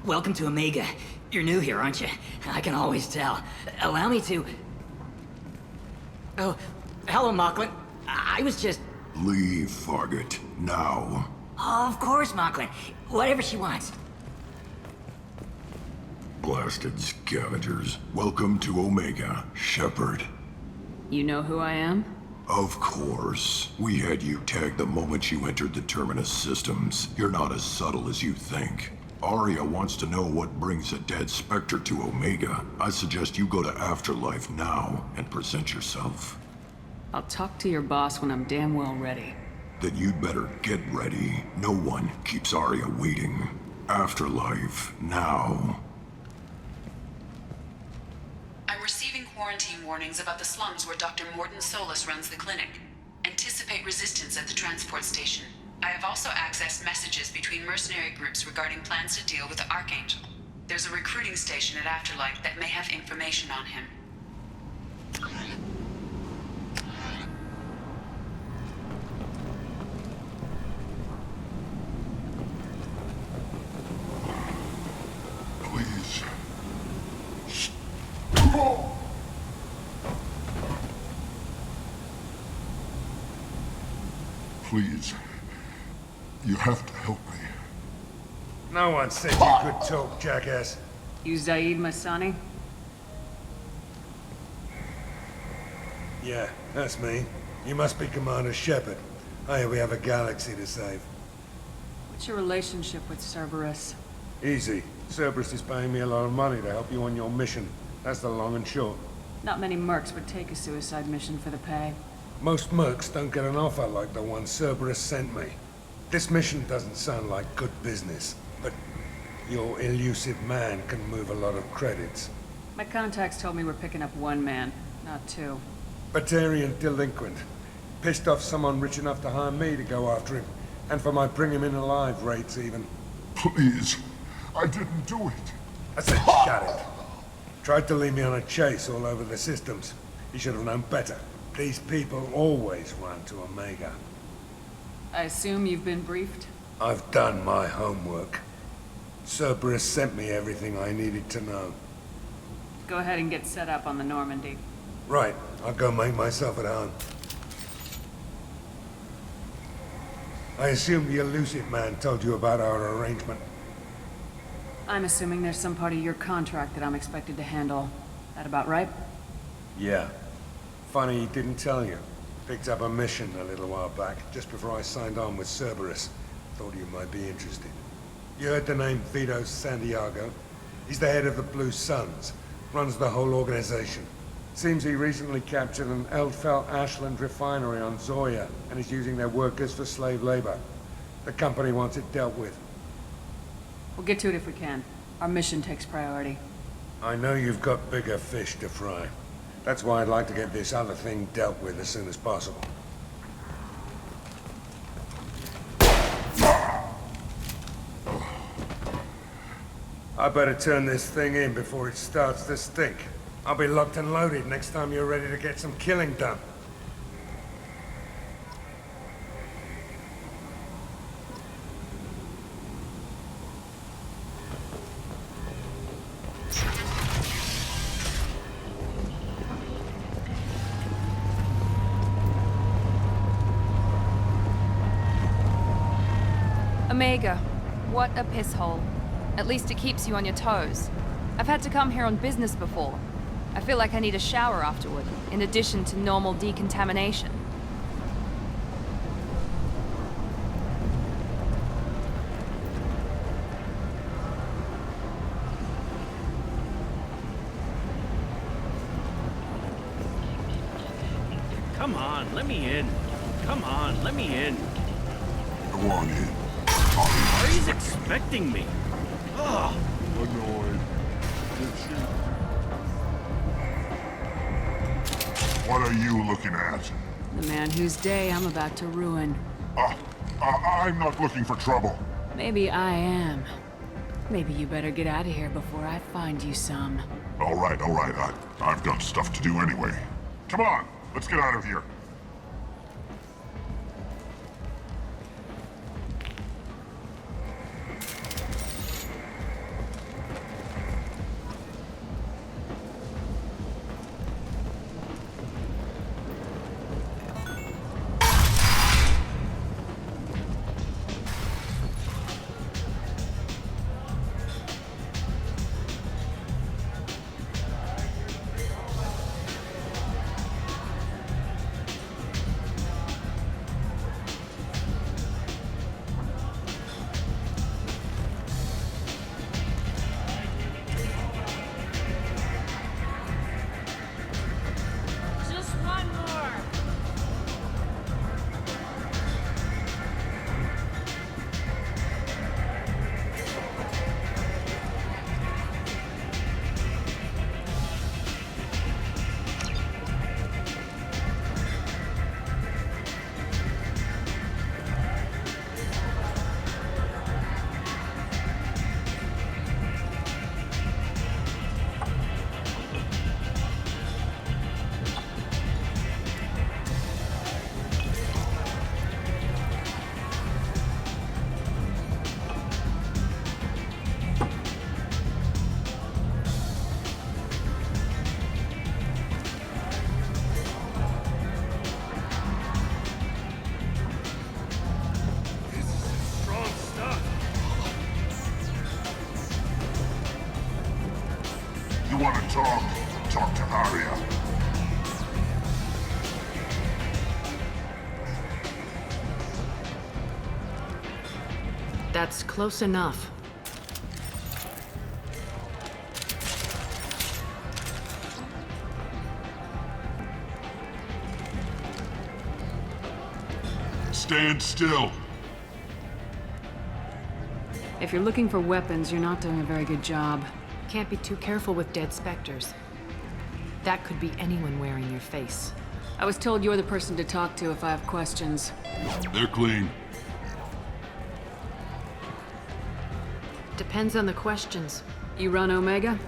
Welcome to Omega. You're new here, aren't you? I can always tell. Allow me to... Oh, hello, Mocklin. I was just... Leave, Fargate. Now. Oh, of course, Mocklin. Whatever she wants. Blasted scavengers. Welcome to Omega, Shepard. You know who I am? Of course. We had you tagged the moment you entered the Terminus systems. You're not as subtle as you think. Arya wants to know what brings a dead Spectre to Omega. I suggest you go to Afterlife now and present yourself. I'll talk to your boss when I'm damn well ready. Then you'd better get ready. No one keeps Arya waiting. Afterlife now. I'm receiving quarantine warnings about the slums where Dr. Mordin Solus runs the clinic. Anticipate resistance at the transport station. I have also accessed messages between mercenary groups regarding plans to deal with the Archangel. There's a recruiting station at Afterlife that may have information on him. Please. Please. You have to help me. No one said you could talk, jackass. You Zaid Masani? Yeah, that's me. You must be Commander Shepard. Hey, we have a galaxy to save. What's your relationship with Cerberus? Easy. Cerberus is paying me a lot of money to help you on your mission. That's the long and short. Not many mercs would take a suicide mission for the pay. Most mercs don't get an offer like the one Cerberus sent me. This mission doesn't sound like good business, but your elusive man can move a lot of credits. My contacts told me we're picking up one man, not two. Batarian delinquent. Pissed off someone rich enough to hire me to go after him. And for my bring him in alive rates even. Please. I didn't do it. I said shut it. Tried to lead me on a chase all over the systems. He should have known better. These people always run to Omega. I assume you've been briefed? I've done my homework. Cerberus sent me everything I needed to know. Go ahead and get set up on the Normandy. Right, I'll go make myself at home. I assume the elusive man told you about our arrangement. I'm assuming there's some part of your contract that I'm expected to handle. That about right? Yeah. Funny he didn't tell you. Picked up a mission a little while back, just before I signed on with Cerberus. Thought you might be interested. You heard the name Vito Santiago? He's the head of the Blue Suns. Runs the whole organization. Seems he recently captured an Eldfell Ashland refinery on Zoya, and is using their workers for slave labor. The company wants it dealt with. We'll get to it if we can. Our mission takes priority. I know you've got bigger fish to fry. That's why I'd like to get this other thing dealt with as soon as possible. I better turn this thing in before it starts to stink. I'll be locked and loaded next time you're ready to get some killing done. Omega, what a piss hole. At least it keeps you on your toes. I've had to come here on business before. I feel like I need a shower afterward, in addition to normal decontamination. Come on, let me in. Come on, let me in. Go on in. He's expecting me. Ugh. Annoyed. What are you looking at? The man whose day I'm about to ruin. I'm not looking for trouble. Maybe I am. Maybe you better get out of here before I find you some. All right. I've got stuff to do anyway. Come on, let's get out of here. want to talk to Arya. That's close enough. Stand still. If you're looking for weapons, you're not doing a very good job. Can't be too careful with dead specters. That could be anyone wearing your face. I was told you're the person to talk to if I have questions. They're clean. Depends on the questions. You run Omega?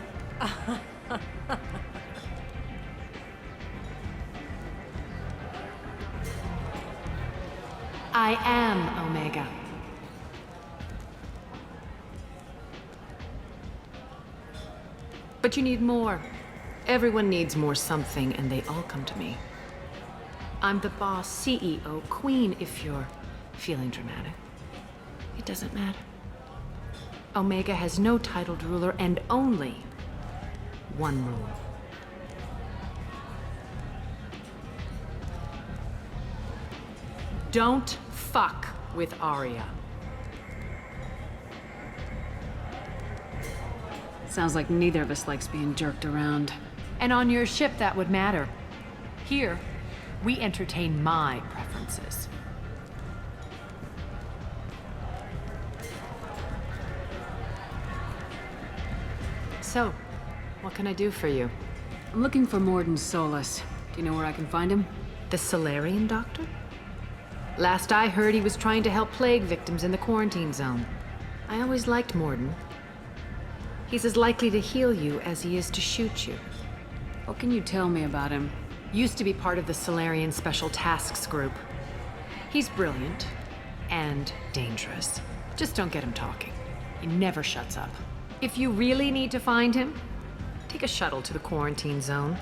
I am Omega. But you need more. Everyone needs more something, and they all come to me. I'm the boss, CEO, queen, if you're feeling dramatic. It doesn't matter. Omega has no titled ruler and only one rule. Don't fuck with Arya. Sounds like neither of us likes being jerked around. And on your ship, that would matter. Here, we entertain my preferences. So, what can I do for you? I'm looking for Mordin Solus. Do you know where I can find him? The Solarian doctor? Last I heard, he was trying to help plague victims in the quarantine zone. I always liked Mordin. He's as likely to heal you as he is to shoot you. What can you tell me about him? Used to be part of the Solarian Special Tasks Group. He's brilliant and dangerous. Just don't get him talking. He never shuts up. If you really need to find him, take a shuttle to the quarantine zone.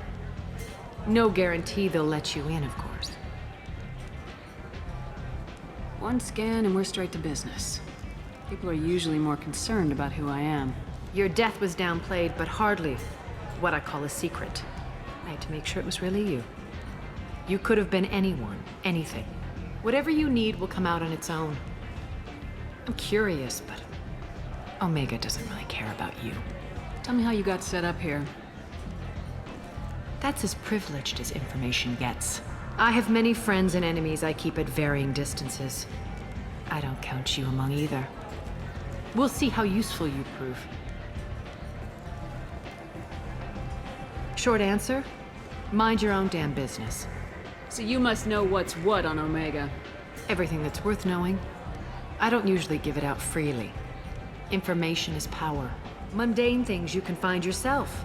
No guarantee they'll let you in, of course. One scan and we're straight to business. People are usually more concerned about who I am. Your death was downplayed, but hardly what I call a secret. I had to make sure it was really you. You could have been anyone, anything. Whatever you need will come out on its own. I'm curious, but Omega doesn't really care about you. Tell me how you got set up here. That's as privileged as information gets. I have many friends and enemies I keep at varying distances. I don't count you among either. We'll see how useful you prove. Short answer, mind your own damn business. So you must know what's what on Omega. Everything that's worth knowing. I don't usually give it out freely. Information is power. Mundane things you can find yourself.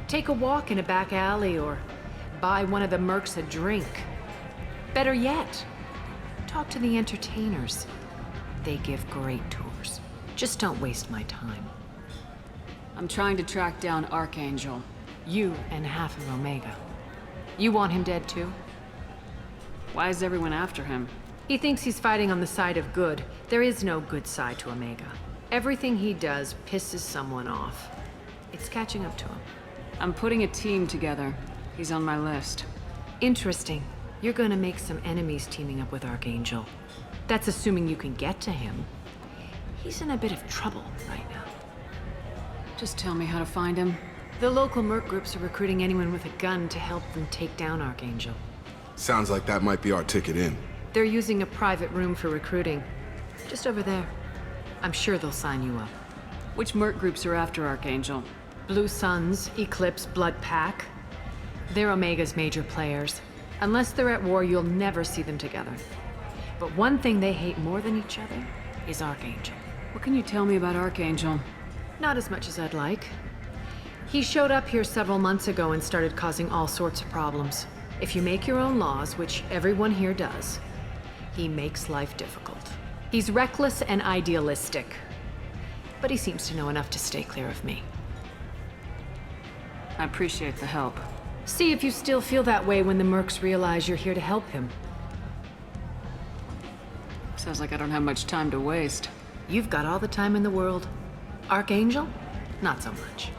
Take a walk in a back alley or buy one of the mercs a drink. Better yet, talk to the entertainers. They give great tours. Just don't waste my time. I'm trying to track down Archangel. You and half of Omega. You want him dead too? Why is everyone after him? He thinks he's fighting on the side of good. There is no good side to Omega. Everything he does pisses someone off. It's catching up to him. I'm putting a team together. He's on my list. Interesting. You're gonna make some enemies teaming up with Archangel. That's assuming you can get to him. He's in a bit of trouble right now. Just tell me how to find him. The local merc groups are recruiting anyone with a gun to help them take down Archangel. Sounds like that might be our ticket in. They're using a private room for recruiting. Just over there. I'm sure they'll sign you up. Which merc groups are after Archangel? Blue Suns, Eclipse, Blood Pack. They're Omega's major players. Unless they're at war, you'll never see them together. But one thing they hate more than each other is Archangel. What can you tell me about Archangel? Not as much as I'd like. He showed up here several months ago and started causing all sorts of problems. If you make your own laws, which everyone here does, he makes life difficult. He's reckless and idealistic. But he seems to know enough to stay clear of me. I appreciate the help. See if you still feel that way when the mercs realize you're here to help him. Sounds like I don't have much time to waste. You've got all the time in the world. Archangel? Not so much.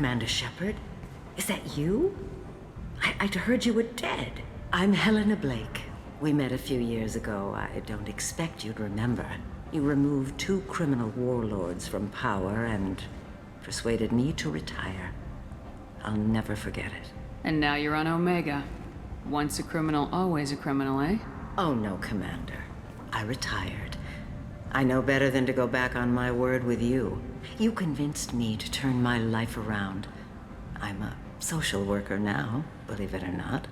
Commander Shepard? Is that you? I'd heard you were dead. I'm Helena Blake. We met a few years ago. I don't expect you'd remember. You removed 2 criminal warlords from power and persuaded me to retire. I'll never forget it. And now you're on Omega. Once a criminal, always a criminal, eh? Oh no, Commander. I retired. I know better than to go back on my word with you. You convinced me to turn my life around. I'm a social worker now, believe it or not.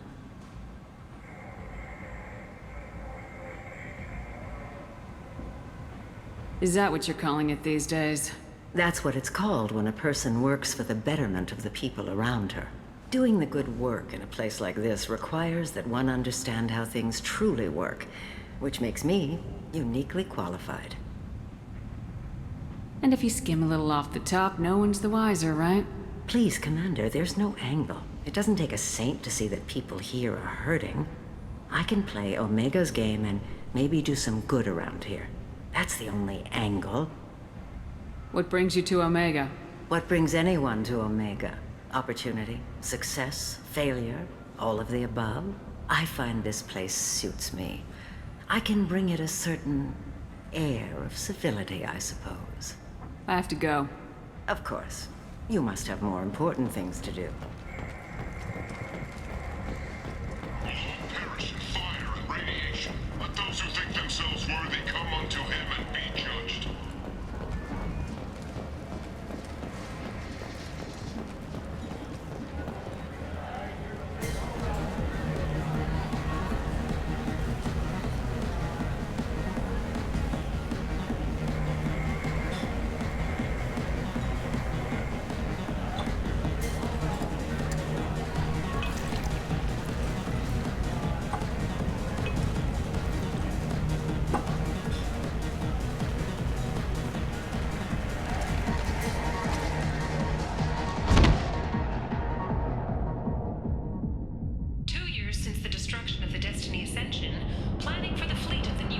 Is that what you're calling it these days? That's what it's called when a person works for the betterment of the people around her. Doing the good work in a place like this requires that one understand how things truly work, which makes me uniquely qualified. And if you skim a little off the top, no one's the wiser, right? Please, Commander, there's no angle. It doesn't take a saint to see that people here are hurting. I can play Omega's game and maybe do some good around here. That's the only angle. What brings you to Omega? What brings anyone to Omega? Opportunity, success, failure, all of the above. I find this place suits me. I can bring it a certain air of civility, I suppose. I have to go. Of course. You must have more important things to do. Perish in fire and radiation. Let those who think themselves worthy come unto him and be judged.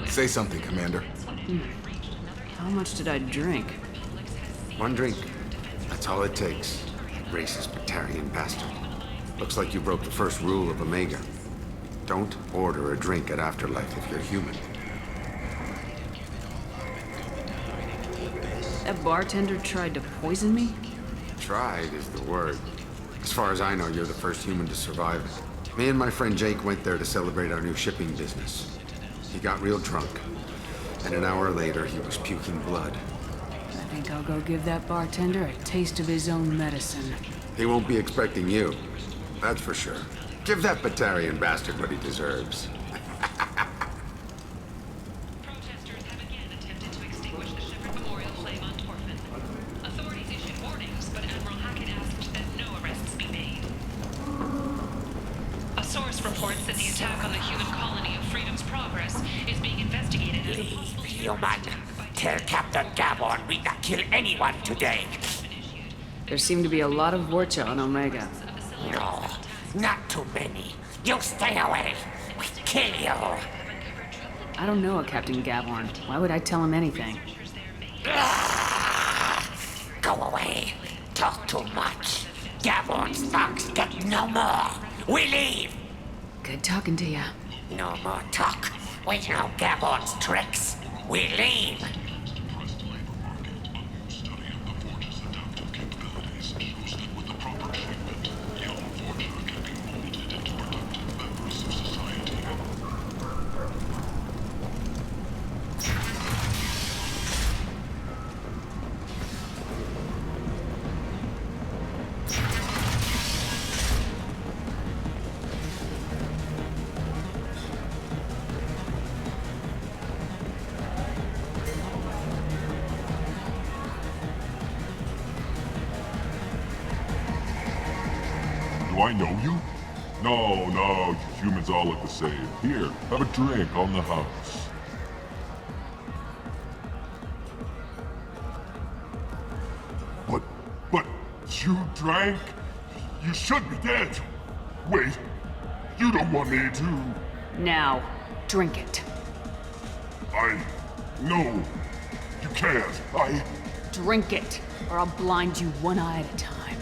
Say something, Commander. How much did I drink? 1 drink. That's all it takes. Racist Batarian bastard. Looks like you broke the first rule of Omega. Don't order a drink at Afterlife if you're human. That bartender tried to poison me? Tried is the word. As far as I know, you're the first human to survive it. Me and my friend Jake went there to celebrate our new shipping business. He got real drunk, and an hour later he was puking blood. I think I'll go give that bartender a taste of his own medicine. He won't be expecting you, that's for sure. Give that Batarian bastard what he deserves. Protesters have again attempted to extinguish the Shepard Memorial flame on Torfin. Authorities issued warnings, but Admiral Hackett asked that no arrests be made. A source reports that the attack on the human colony of Freedom's Progress is being investigated as a possible human. Tell Captain Gabon we not kill anyone today. There seem to be a lot of Vorcha on Omega. No, not too many. You stay away. We kill you. I don't know a Captain Gabon. Why would I tell him anything? Go away. Talk too much. Gabon's thugs get no more. We leave. Good talking to you. No more talk. We know Gabon's tricks. We leave. Do I know you? No, you humans all look the same. Here, have a drink on the house. But you drank? You should be dead. Wait, you don't want me to... Now, drink it. No, you can't. Drink it, or I'll blind you one eye at a time.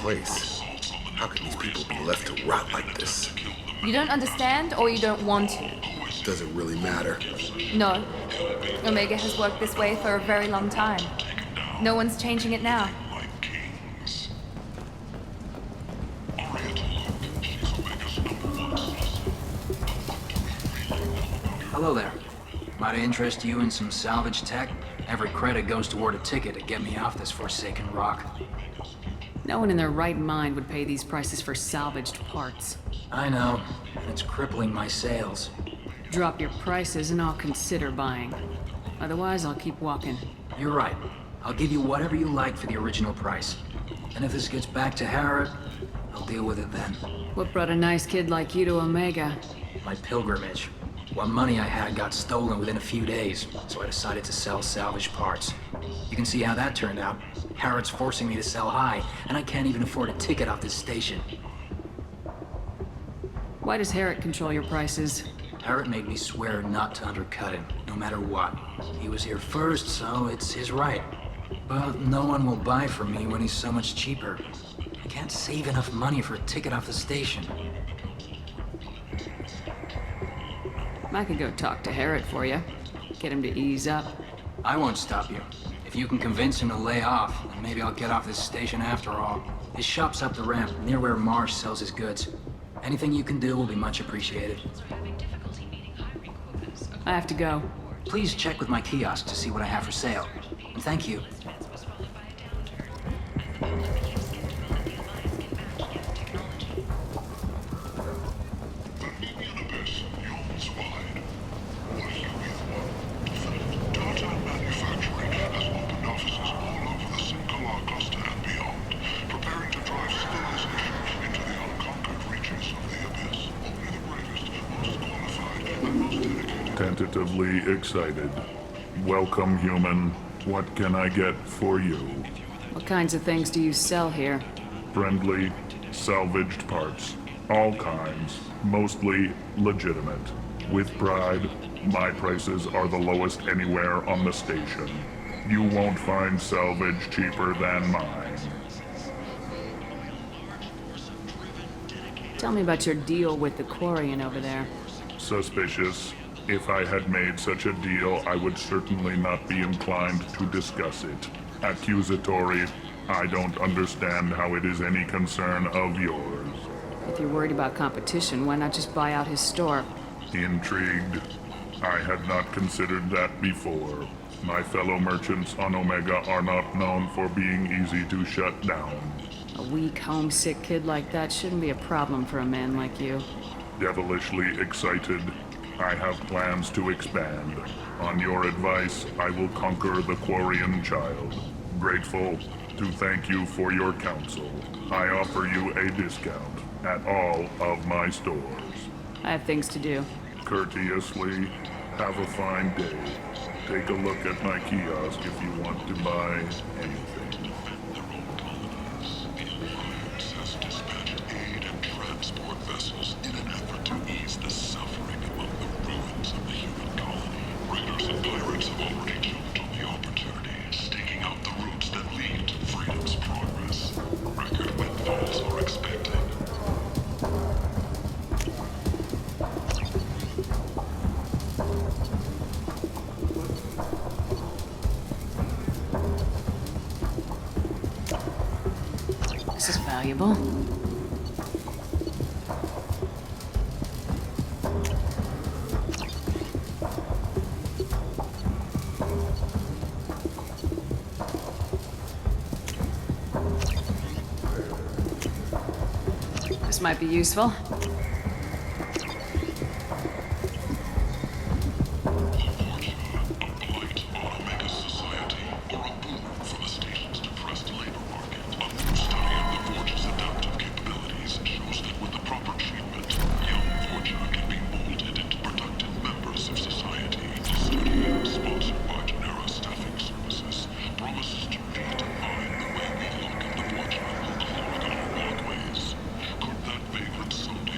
place. How can these people be left to rot like this? You don't understand, or you don't want to? Does it really matter? No. Omega has worked this way for a very long time. No one's changing it now. Hello there. Might I interest you in some salvage tech? Every credit goes toward a ticket to get me off this forsaken rock. No one in their right mind would pay these prices for salvaged parts. I know. It's crippling my sales. Drop your prices and I'll consider buying. Otherwise, I'll keep walking. You're right. I'll give you whatever you like for the original price. And if this gets back to Harrod, I'll deal with it then. What brought a nice kid like you to Omega? My pilgrimage. What money I had got stolen within a few days, so I decided to sell salvaged parts. You can see how that turned out. Harrod's forcing me to sell high, and I can't even afford a ticket off this station. Why does Harrod control your prices? Harrod made me swear not to undercut him, no matter what. He was here first, so it's his right. But no one will buy from me when he's so much cheaper. I can't save enough money for a ticket off the station. I could go talk to Harrod for you. Get him to ease up. I won't stop you. If you can convince him to lay off, then maybe I'll get off this station after all. His shop's up the ramp, near where Marsh sells his goods. Anything you can do will be much appreciated. I have to go. Please check with my kiosk to see what I have for sale. And thank you. Tentatively excited. Welcome, human. What can I get for you? What kinds of things do you sell here? Friendly, salvaged parts. All kinds. Mostly legitimate. With pride, my prices are the lowest anywhere on the station. You won't find salvage cheaper than mine. Tell me about your deal with the Quarian over there. Suspicious. If I had made such a deal, I would certainly not be inclined to discuss it. Accusatory. I don't understand how it is any concern of yours. If you're worried about competition, why not just buy out his store? Intrigued. I had not considered that before. My fellow merchants on Omega are not known for being easy to shut down. A weak, homesick kid like that shouldn't be a problem for a man like you. Devilishly excited. I have plans to expand. On your advice, I will conquer the Quarian child. Grateful to thank you for your counsel. I offer you a discount at all of my stores. I have things to do. Courteously, have a fine day. Take a look at my kiosk if you want to buy anything. This is valuable. This might be useful. Could that vagrant someday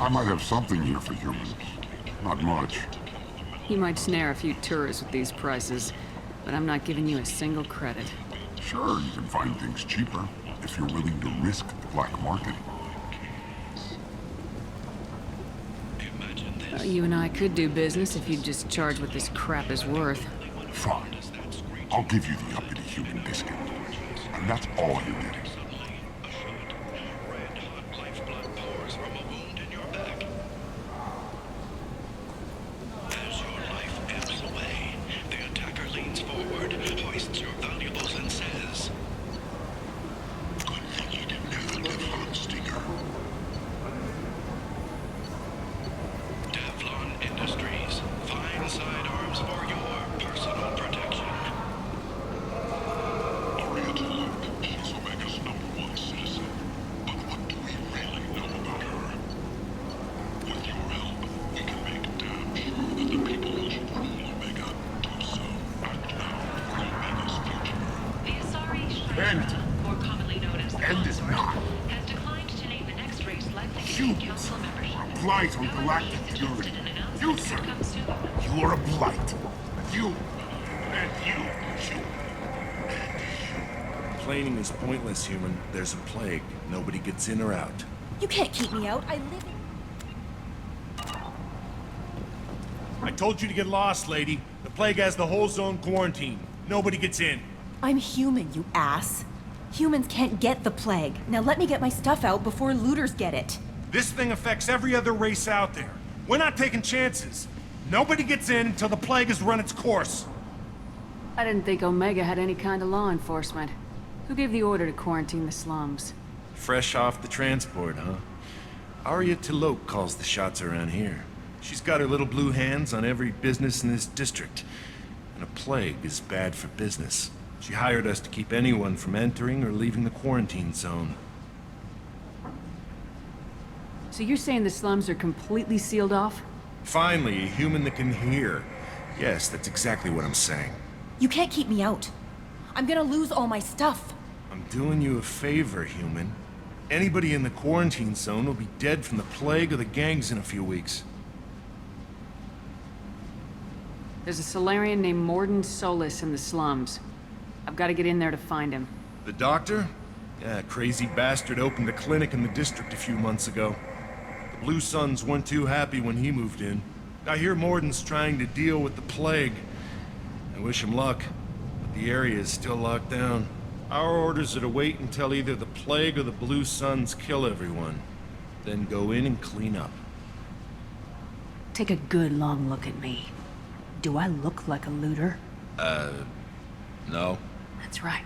I might have something here for humans. Not much. You might snare a few tourists with these prices, but I'm not giving you a single credit. Sure, you can find things cheaper, if you're willing to risk the black market. Well, you and I could do business if you'd just charge what this crap is worth. Fine. I'll give you the uppity human biscuit. And that's all you're getting. Blight on galactic purity. You, sir. You are a blight. You. And you. Complaining is pointless, human. There's a plague. Nobody gets in or out. You can't keep me out. I live in... I told you to get lost, lady. The plague has the whole zone quarantined. Nobody gets in. I'm human, you ass. Humans can't get the plague. Now let me get my stuff out before looters get it. This thing affects every other race out there. We're not taking chances. Nobody gets in until the plague has run its course. I didn't think Omega had any kind of law enforcement. Who gave the order to quarantine the slums? Fresh off the transport, huh? Arya Tilok calls the shots around here. She's got her little blue hands on every business in this district. And a plague is bad for business. She hired us to keep anyone from entering or leaving the quarantine zone. So you're saying the slums are completely sealed off? Finally, a human that can hear. Yes, that's exactly what I'm saying. You can't keep me out. I'm gonna lose all my stuff. I'm doing you a favor, human. Anybody in the quarantine zone will be dead from the plague or the gangs in a few weeks. There's a Solarian named Mordin Solus in the slums. I've got to get in there to find him. The doctor? Yeah, crazy bastard opened a clinic in the district a few months ago. The Blue Suns weren't too happy when he moved in. I hear Mordin's trying to deal with the plague. I wish him luck, but the area is still locked down. Our orders are to wait until either the plague or the Blue Suns kill everyone. Then go in and clean up. Take a good long look at me. Do I look like a looter? No. That's right.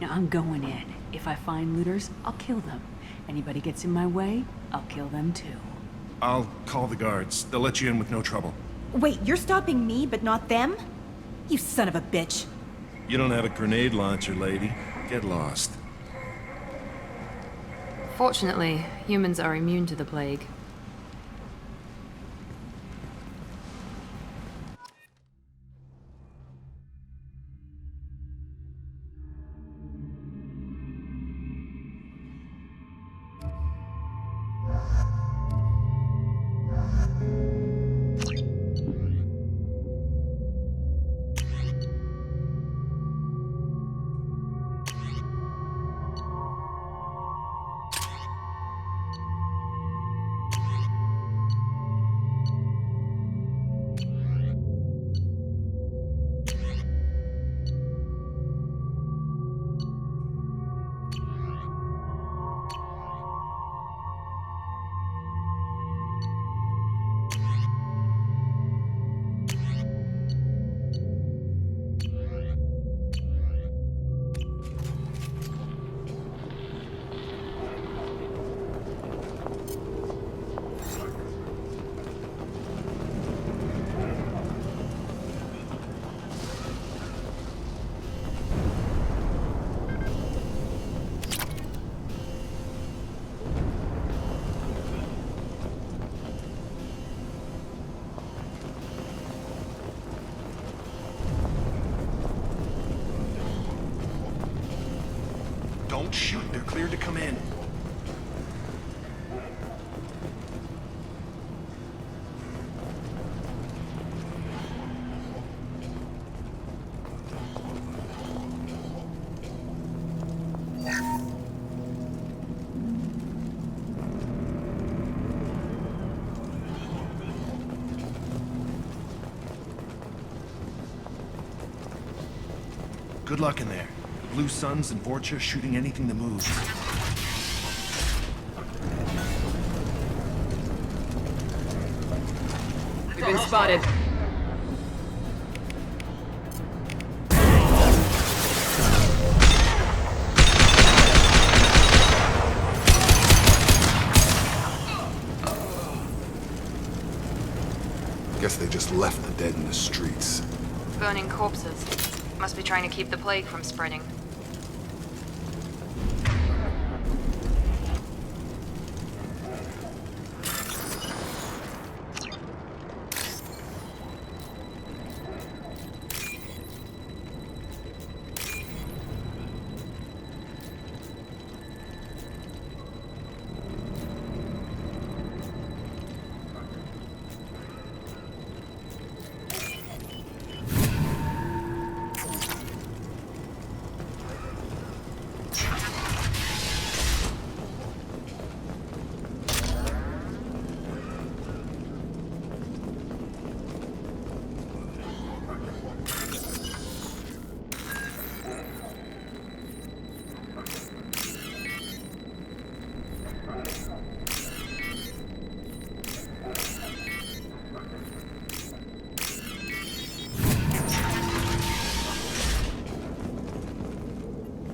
Now I'm going in. If I find looters, I'll kill them. Anybody gets in my way, I'll kill them too. I'll call the guards. They'll let you in with no trouble. Wait, you're stopping me, but not them? You son of a bitch. You don't have a grenade launcher, lady. Get lost. Fortunately, humans are immune to the plague. Don't shoot. They're cleared to come in. Good luck in there. The Blue Suns and Vorcha shooting anything that moves. We've been spotted. Guess they just left the dead in the streets. Burning corpses. Must be trying to keep the plague from spreading.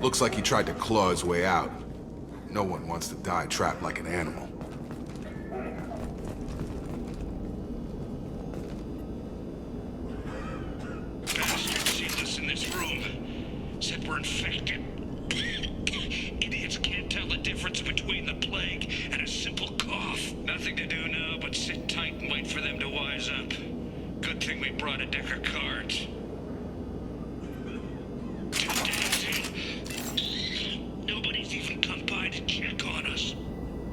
Looks like he tried to claw his way out. No one wants to die trapped like an animal. Bastards seen us in this room. Said we're infected. Idiots can't tell the difference between the plague and a simple cough. Nothing to do now but sit tight and wait for them to wise up. Good thing we brought a deck of cards. Nobody's even come by to check on us.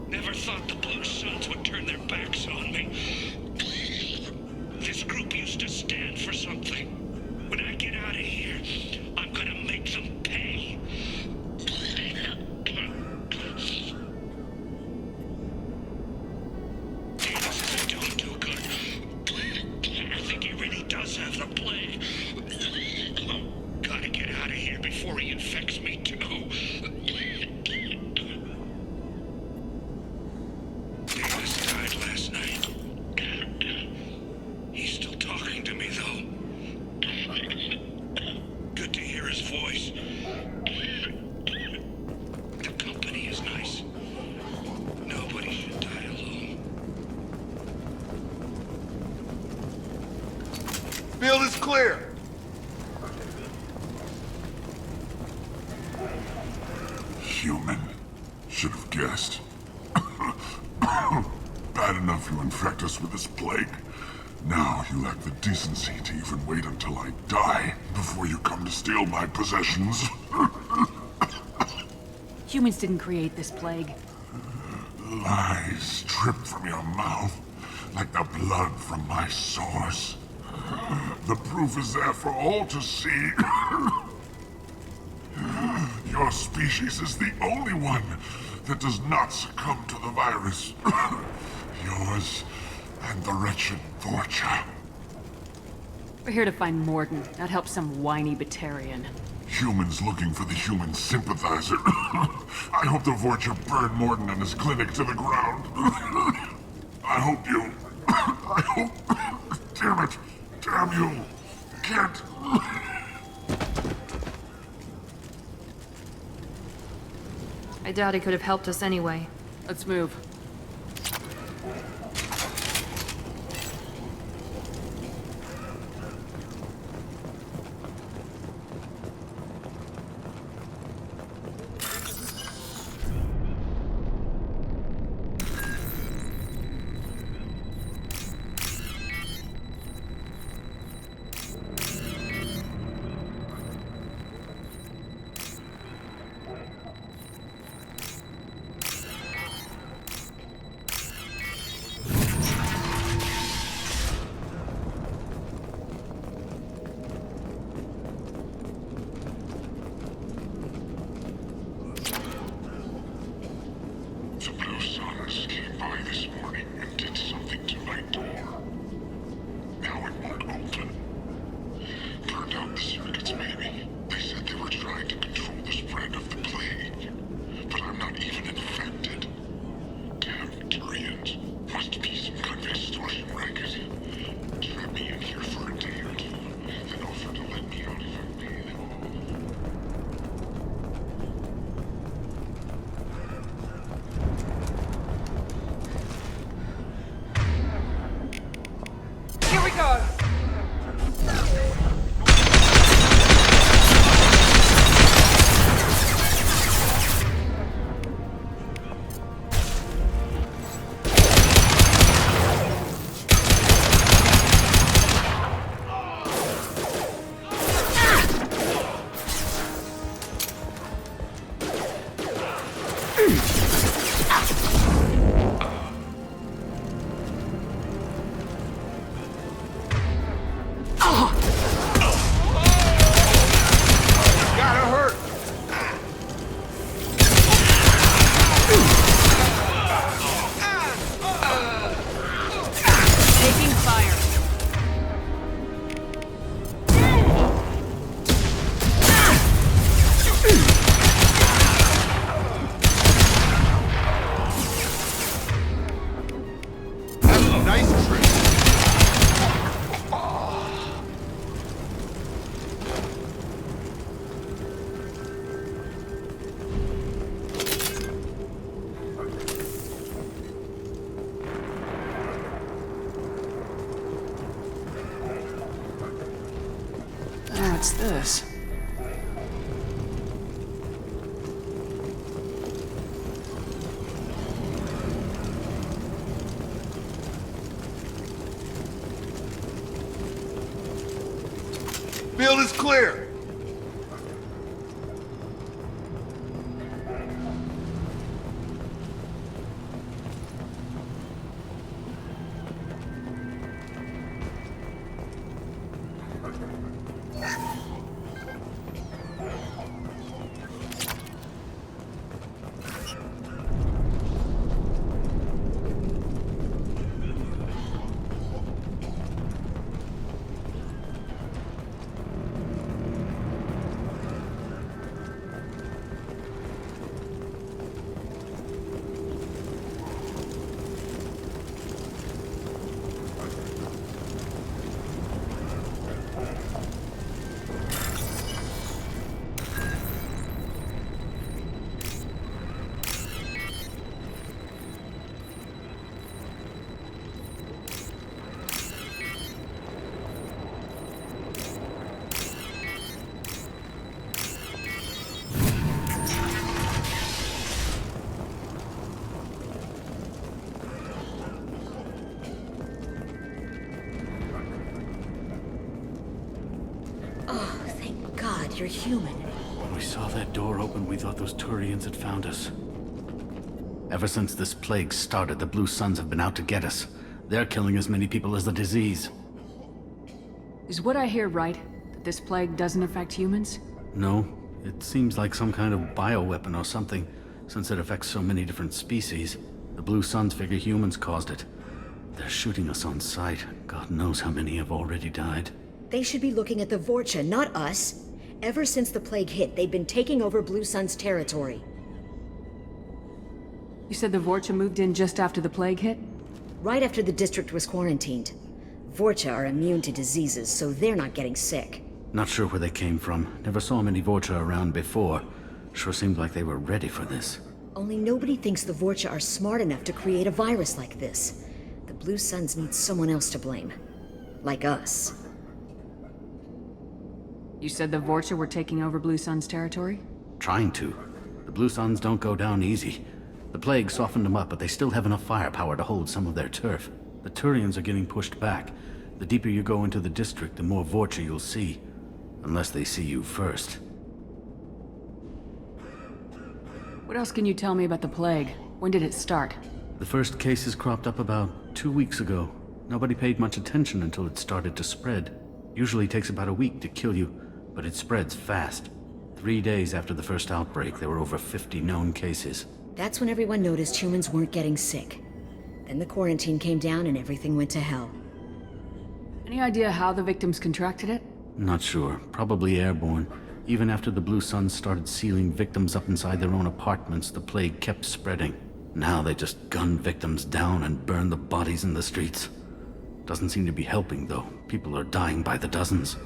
Never thought the Blue Suns would turn their backs on me. This group used to stand for something. When I get out of here, I'm gonna make them pay. This isn't doing too good. I think he really does have the plague. Gotta get out of here before he infects me too. Davis died last night. He's still talking to me, though. Good to hear his voice. The company is nice. Nobody should die alone. Field is clear. Human. Should have guessed. Bad enough you infect us with this plague. Now you lack the decency to even wait until I die before you come to steal my possessions. Humans didn't create this plague. Lies drip from your mouth like the blood from my sores. The proof is there for all to see. Your species is the only one that does not succumb to the virus. Yours and the wretched Vorcha. We're here to find Mordin, not help some whiny Batarian. Humans looking for the human sympathizer. I hope the Vorcha burn Mordin and his clinic to the ground. I hope you... I hope... Damn it! Damn you! Can't... I doubt he could have helped us anyway. Let's move. What's this? Field is clear! You're human. When we saw that door open, we thought those Turians had found us. Ever since this plague started, the Blue Suns have been out to get us. They're killing as many people as the disease. Is what I hear right? That this plague doesn't affect humans? No. It seems like some kind of bioweapon or something, since it affects so many different species. The Blue Suns figure humans caused it. They're shooting us on sight. God knows how many have already died. They should be looking at the Vorcha, not us. Ever since the plague hit, they've been taking over Blue Sun's territory. You said the Vorcha moved in just after the plague hit? Right after the district was quarantined. Vorcha are immune to diseases, so they're not getting sick. Not sure where they came from. Never saw many Vorcha around before. Sure seemed like they were ready for this. Only nobody thinks the Vorcha are smart enough to create a virus like this. The Blue Suns need someone else to blame. Like us. You said the Vorcha were taking over Blue Sun's territory? Trying to. The Blue Suns don't go down easy. The plague softened them up, but they still have enough firepower to hold some of their turf. The Turians are getting pushed back. The deeper you go into the district, the more Vorcha you'll see. Unless they see you first. What else can you tell me about the plague? When did it start? The first cases cropped up about 2 weeks ago. Nobody paid much attention until it started to spread. Usually takes about a week to kill you, but it spreads fast. 3 days after the first outbreak, there were over 50 known cases. That's when everyone noticed humans weren't getting sick. Then the quarantine came down and everything went to hell. Any idea how the victims contracted it? Not sure. Probably airborne. Even after the Blue Suns started sealing victims up inside their own apartments, the plague kept spreading. Now they just gun victims down and burn the bodies in the streets. Doesn't seem to be helping, though. People are dying by the dozens.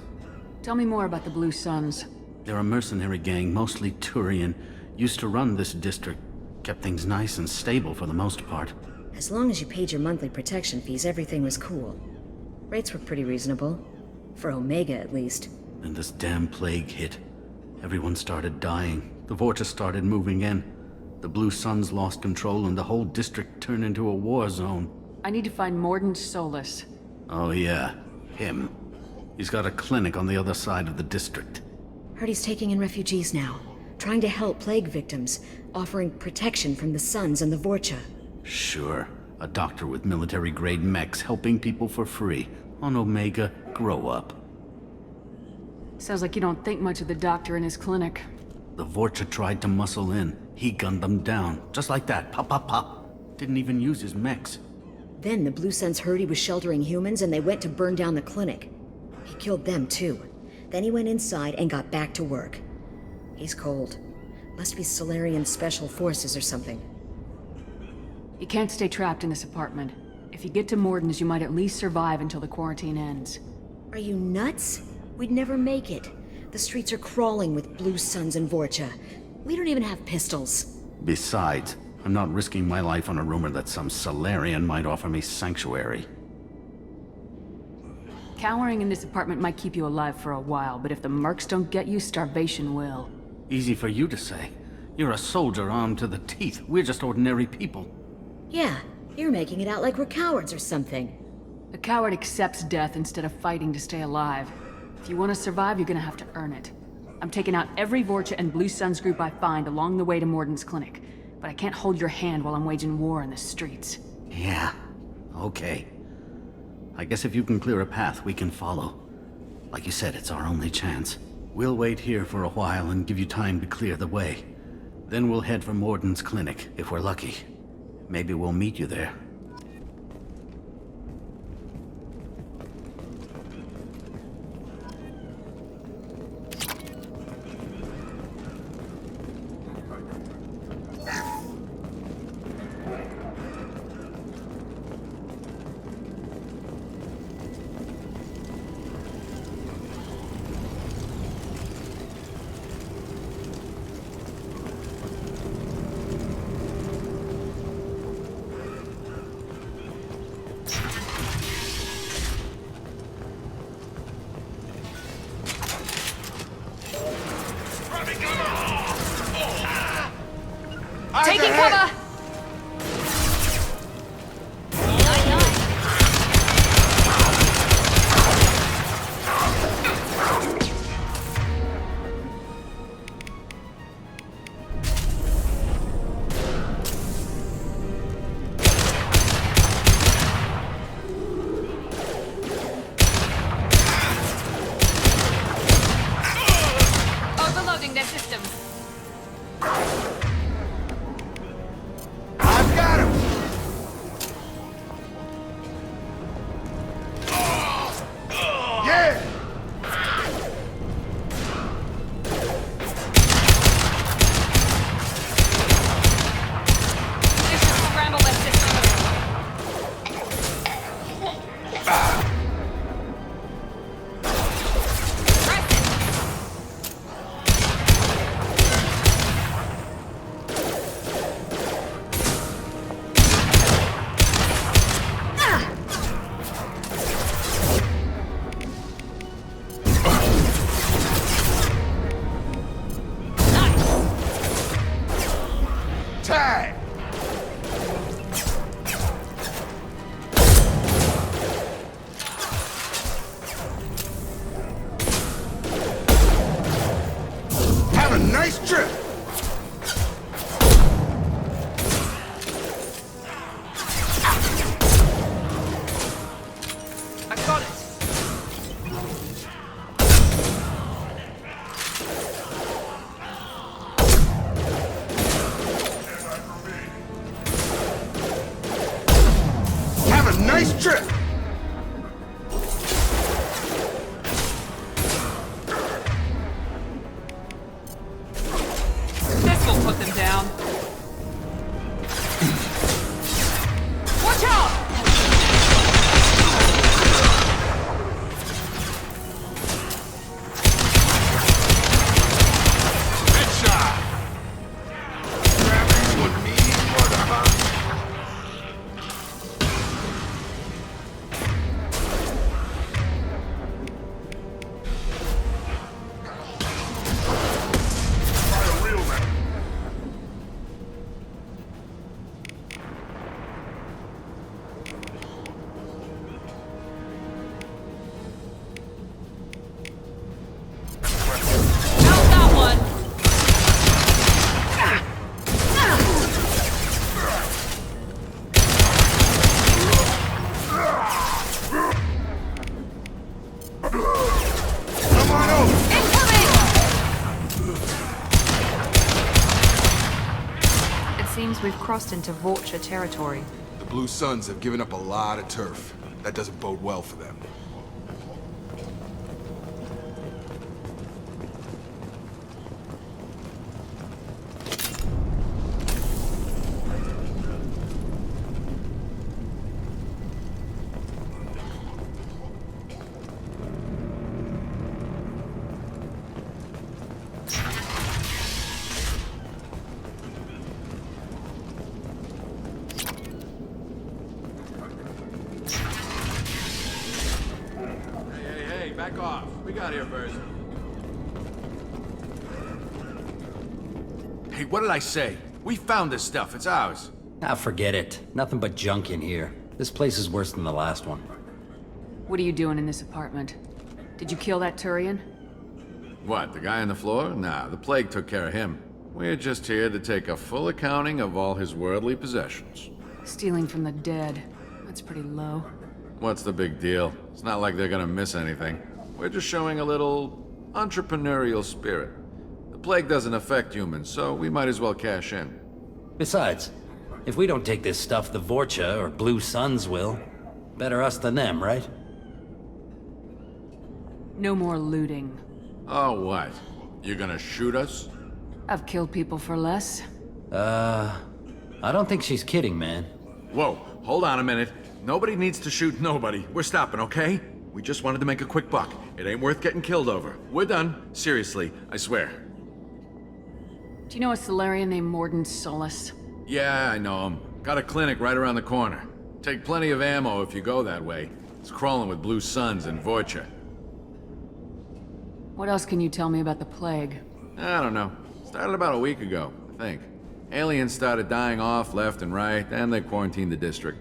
Tell me more about the Blue Suns. They're a mercenary gang, mostly Turian. Used to run this district. Kept things nice and stable for the most part. As long as you paid your monthly protection fees, everything was cool. Rates were pretty reasonable. For Omega, at least. Then this damn plague hit. Everyone started dying. The Vorcha started moving in. The Blue Suns lost control and the whole district turned into a war zone. I need to find Mordin Solus. Oh yeah, him. He's got a clinic on the other side of the district. Heard he's taking in refugees now. Trying to help plague victims. Offering protection from the Suns and the Vorcha. Sure. A doctor with military-grade mechs helping people for free. On Omega, grow up. Sounds like you don't think much of the doctor in his clinic. The Vorcha tried to muscle in. He gunned them down. Just like that. Pop, pop, pop. Didn't even use his mechs. Then the Blue Suns heard he was sheltering humans and they went to burn down the clinic. He killed them too. Then he went inside and got back to work. He's cold. Must be Solarian Special Forces or something. You can't stay trapped in this apartment. If you get to Mordin's, you might at least survive until the quarantine ends. Are you nuts? We'd never make it. The streets are crawling with Blue Suns and Vorcha. We don't even have pistols. Besides, I'm not risking my life on a rumor that some Solarian might offer me sanctuary. Cowering in this apartment might keep you alive for a while, but if the mercs don't get you, starvation will. Easy for you to say. You're a soldier armed to the teeth. We're just ordinary people. Yeah, you're making it out like we're cowards or something. A coward accepts death instead of fighting to stay alive. If you want to survive, you're gonna have to earn it. I'm taking out every Vorcha and Blue Suns group I find along the way to Mordin's clinic. But I can't hold your hand while I'm waging war in the streets. Yeah, okay. I guess if you can clear a path, we can follow. Like you said, it's our only chance. We'll wait here for a while and give you time to clear the way. Then we'll head for Mordin's clinic, if we're lucky. Maybe we'll meet you there. Taking cover! Overloading their systems. Nice trip! I got it. Have a nice trip! Put them down. Watch out! Headshot! Grabbing would mean whatever. Seems we've crossed into Vorcha territory. The Blue Suns have given up a lot of turf. That doesn't bode well for them. first. Hey, what did I say? We found this stuff. It's ours. Ah, forget it. Nothing but junk in here. This place is worse than the last one. What are you doing in this apartment? Did you kill that Turian? What, the guy on the floor? Nah, the plague took care of him. We're just here to take a full accounting of all his worldly possessions. Stealing from the dead. That's pretty low. What's the big deal? It's not like they're gonna miss anything. We're just showing a little entrepreneurial spirit. The plague doesn't affect humans, so we might as well cash in. Besides, if we don't take this stuff, the Vorcha or Blue Suns will. Better us than them, right? No more looting. Oh, what? You're gonna shoot us? I've killed people for less. I don't think she's kidding, man. Whoa, hold on a minute. Nobody needs to shoot nobody. We're stopping, okay? We just wanted to make a quick buck. It ain't worth getting killed over. We're done. Seriously, I swear. Do you know a Solarian named Mordin Solus? Yeah, I know him. Got a clinic right around the corner. Take plenty of ammo if you go that way. It's crawling with Blue Suns and Vorcha. What else can you tell me about the plague? I don't know. Started about a week ago, I think. Aliens started dying off left and right, and they quarantined the district.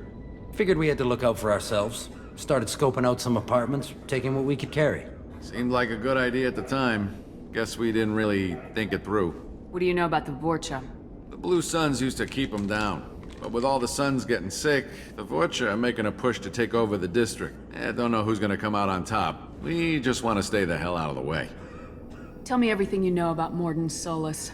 Figured we had to look out for ourselves. Started scoping out some apartments, taking what we could carry. Seemed like a good idea at the time. Guess we didn't really think it through. What do you know about the Vorcha? The Blue Suns used to keep them down. But with all the Suns getting sick, the Vorcha are making a push to take over the district. Don't know who's gonna come out on top. We just want to stay the hell out of the way. Tell me everything you know about Mordin Solus.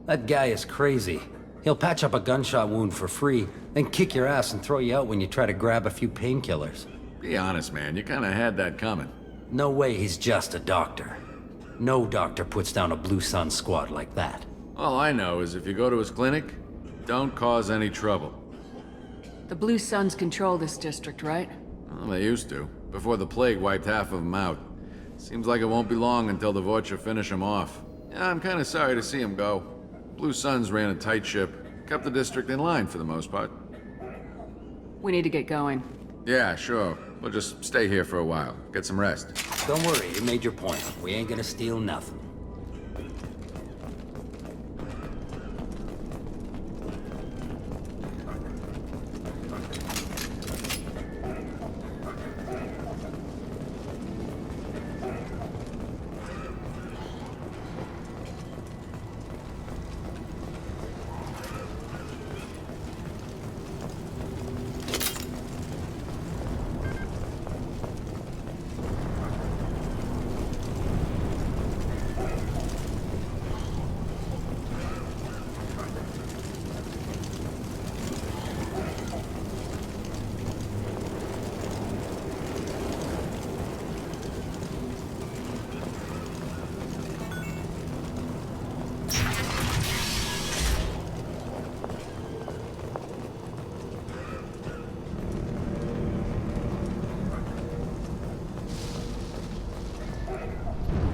That guy is crazy. He'll patch up a gunshot wound for free, then kick your ass and throw you out when you try to grab a few painkillers. Be honest, man. You kinda had that coming. No way he's just a doctor. No doctor puts down a Blue Sun squad like that. All I know is if you go to his clinic, don't cause any trouble. The Blue Suns control this district, right? Well, they used to, before the plague wiped half of them out. Seems like it won't be long until the Vorcha finish them off. Yeah, I'm kinda sorry to see him go. Blue Suns ran a tight ship, kept the district in line for the most part. We need to get going. Yeah, sure. We'll just stay here for a while, get some rest. Don't worry, you made your point. We ain't gonna steal nothing.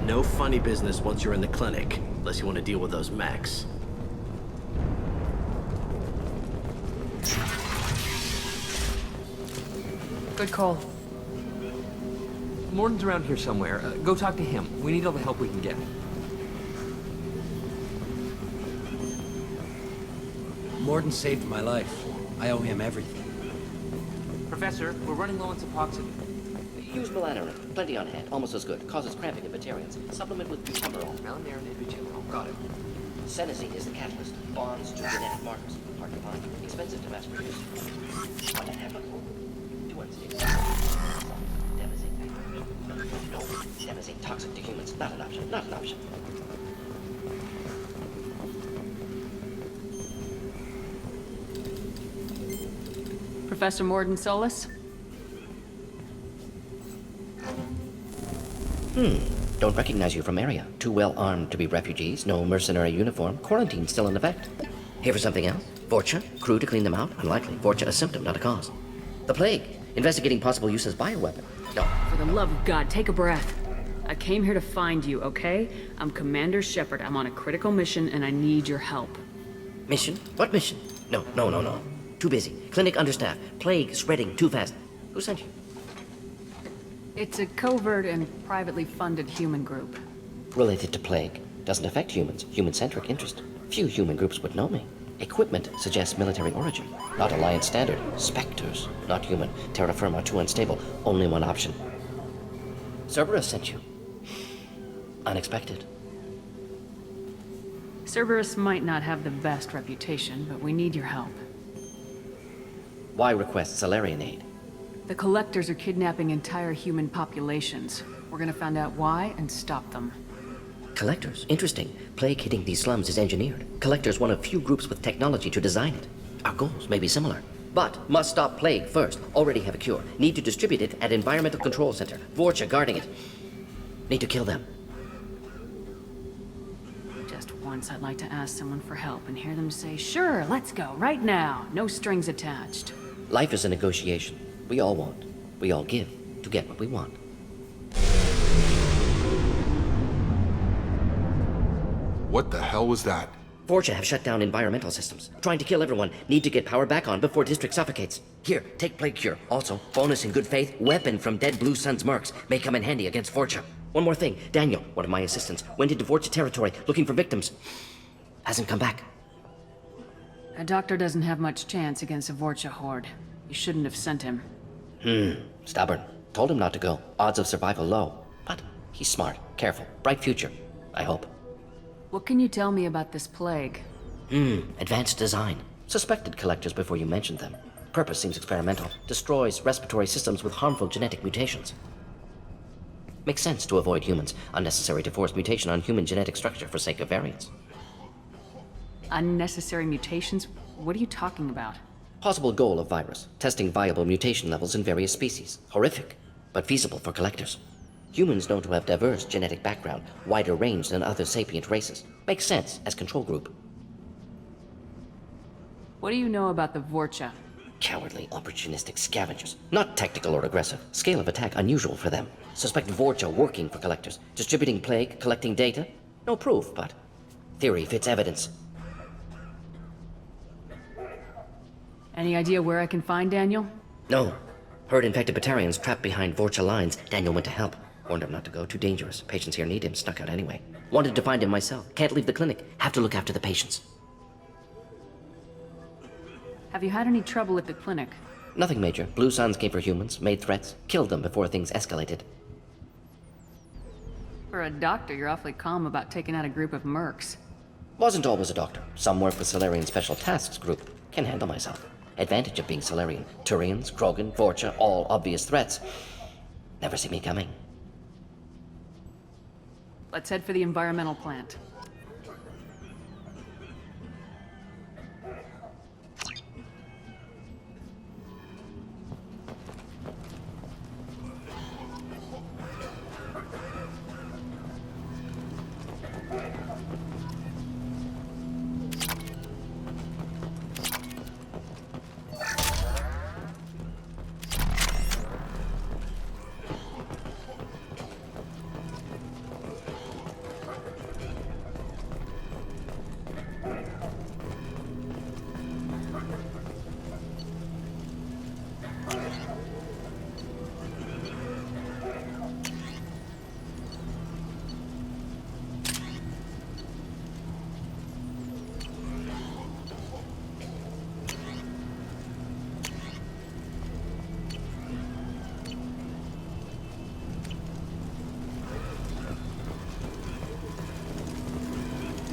No funny business once you're in the clinic, unless you want to deal with those mechs. Good call. Mordin's around here somewhere. Go talk to him. We need all the help we can get. Mordin saved my life. I owe him everything. Professor, we're running low on Suboxone. Use melanorin. Plenty on hand. Almost as good. Causes cramping in vegetarians. Supplement with butamberol. Melanorin and butamberol. Got it. Senescine is the catalyst. Bonds to genetic markers. Hard to find. Expensive to mass produce. Why not have a do unstable. Devastating. No. Devastating. Toxic to humans. Not an option. Not an option. Professor Mordin Solus? Don't recognize you from area. Too well armed to be refugees. No mercenary uniform. Quarantine still in effect. Here for something else? Vorcha? Crew to clean them out? Unlikely. Vorcha a symptom, not a cause. The plague. Investigating possible use as bioweapon. No. For the love of God, take a breath. I came here to find you, okay? I'm Commander Shepard. I'm on a critical mission and I need your help. Mission? What mission? No. Too busy. Clinic understaffed. Plague spreading too fast. Who sent you? It's a covert and privately funded human group. Related to plague. Doesn't affect humans. Human-centric interest. Few human groups would know me. Equipment suggests military origin. Not Alliance standard. Spectres. Not human. Terra firma too unstable. Only one option. Cerberus sent you. Unexpected. Cerberus might not have the best reputation, but we need your help. Why request Solarian aid? The Collectors are kidnapping entire human populations. We're gonna find out why and stop them. Collectors? Interesting. Plague hitting these slums is engineered. Collectors one of few groups with technology to design it. Our goals may be similar. But must stop plague first. Already have a cure. Need to distribute it at Environmental Control Center. Vorcha guarding it. Need to kill them. Just once I'd like to ask someone for help and hear them say, sure, let's go, right now. No strings attached. Life is a negotiation. We all want. We all give to get what we want. What the hell was that? Vorcha have shut down environmental systems. Trying to kill everyone. Need to get power back on before District suffocates. Here, take Plague Cure. Also, bonus in good faith, weapon from dead Blue Sun's mercs. May come in handy against Vorcha. One more thing. Daniel, one of my assistants, went into Vorcha territory looking for victims. Hasn't come back. A doctor doesn't have much chance against a Vorcha horde. You shouldn't have sent him. Stubborn. Told him not to go. Odds of survival low. But he's smart, careful, bright future. I hope. What can you tell me about this plague? Advanced design. Suspected collectors before you mentioned them. Purpose seems experimental. Destroys respiratory systems with harmful genetic mutations. Makes sense to avoid humans. Unnecessary to force mutation on human genetic structure for sake of variance. Unnecessary mutations? What are you talking about? Possible goal of virus. Testing viable mutation levels in various species. Horrific, but feasible for collectors. Humans known to have diverse genetic background, wider range than other sapient races. Makes sense as control group. What do you know about the Vorcha? Cowardly, opportunistic scavengers. Not tactical or aggressive. Scale of attack unusual for them. Suspect Vorcha working for collectors. Distributing plague, collecting data. No proof, but theory fits evidence. Any idea where I can find Daniel? No. Heard infected Batarians trapped behind Vorcha lines. Daniel went to help. Warned him not to go, too dangerous. Patients here need him, snuck out anyway. Wanted to find him myself. Can't leave the clinic. Have to look after the patients. Have you had any trouble at the clinic? Nothing major. Blue Suns came for humans, made threats, killed them before things escalated. For a doctor, you're awfully calm about taking out a group of mercs. Wasn't always a doctor. Some work with Solarian Special Tasks Group. Can handle myself. Advantage of being Solarian. Turians, Krogan, Vorcha, all obvious threats. Never see me coming. Let's head for the environmental plant.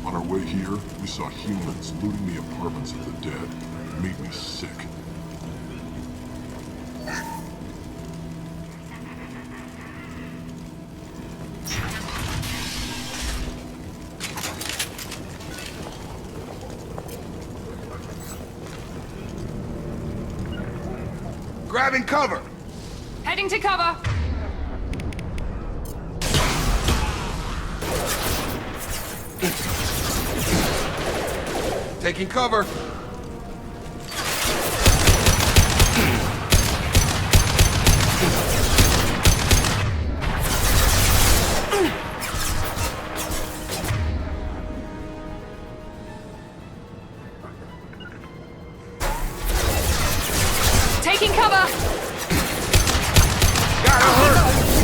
On our way here, we saw humans looting the apartments of the dead. It made me sick. Grabbing cover! Heading to cover! Taking cover! Taking cover! Got her!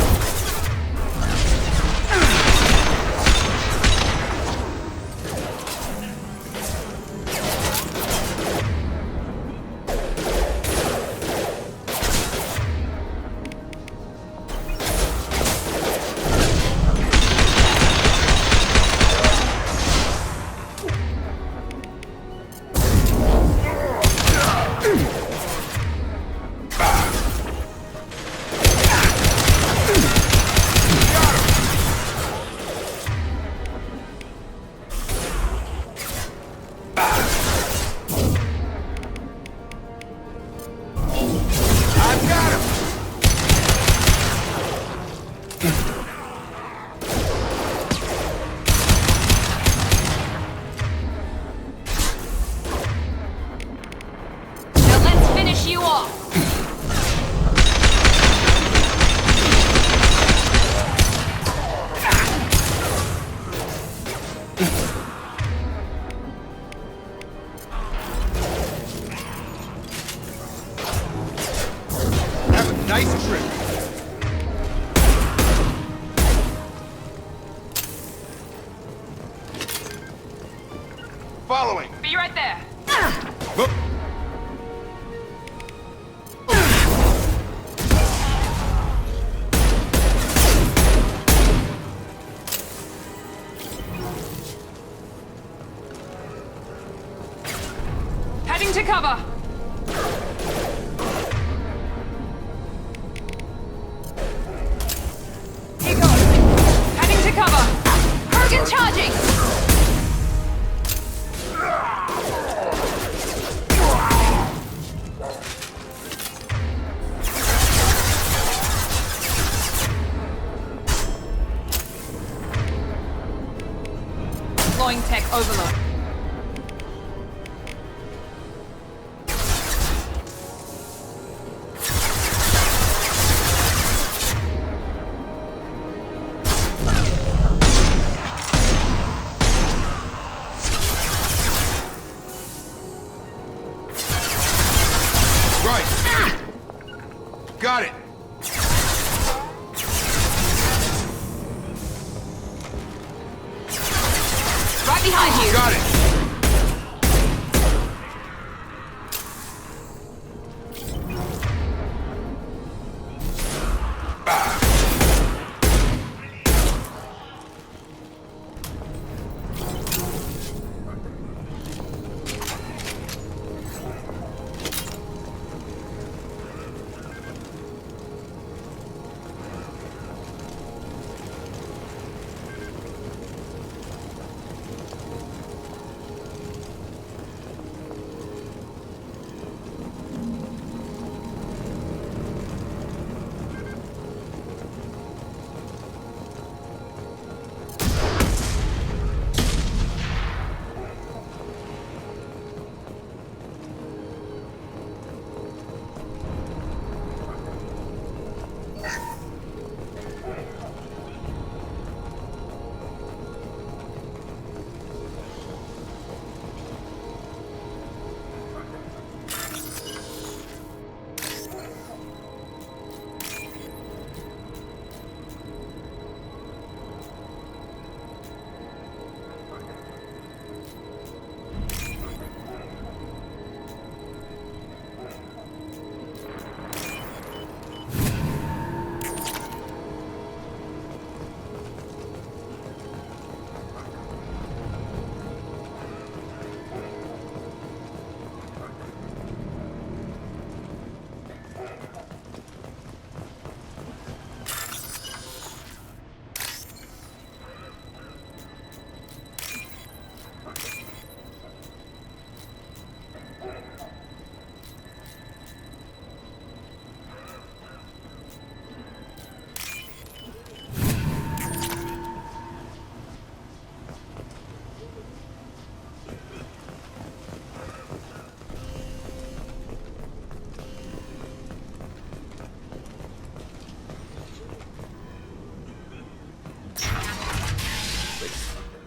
following. Be right there. Whoop. Heading to cover. Here goes. Heading to cover. Hurricane charging. Deploying tech overload. Got it! Right behind you! Got it!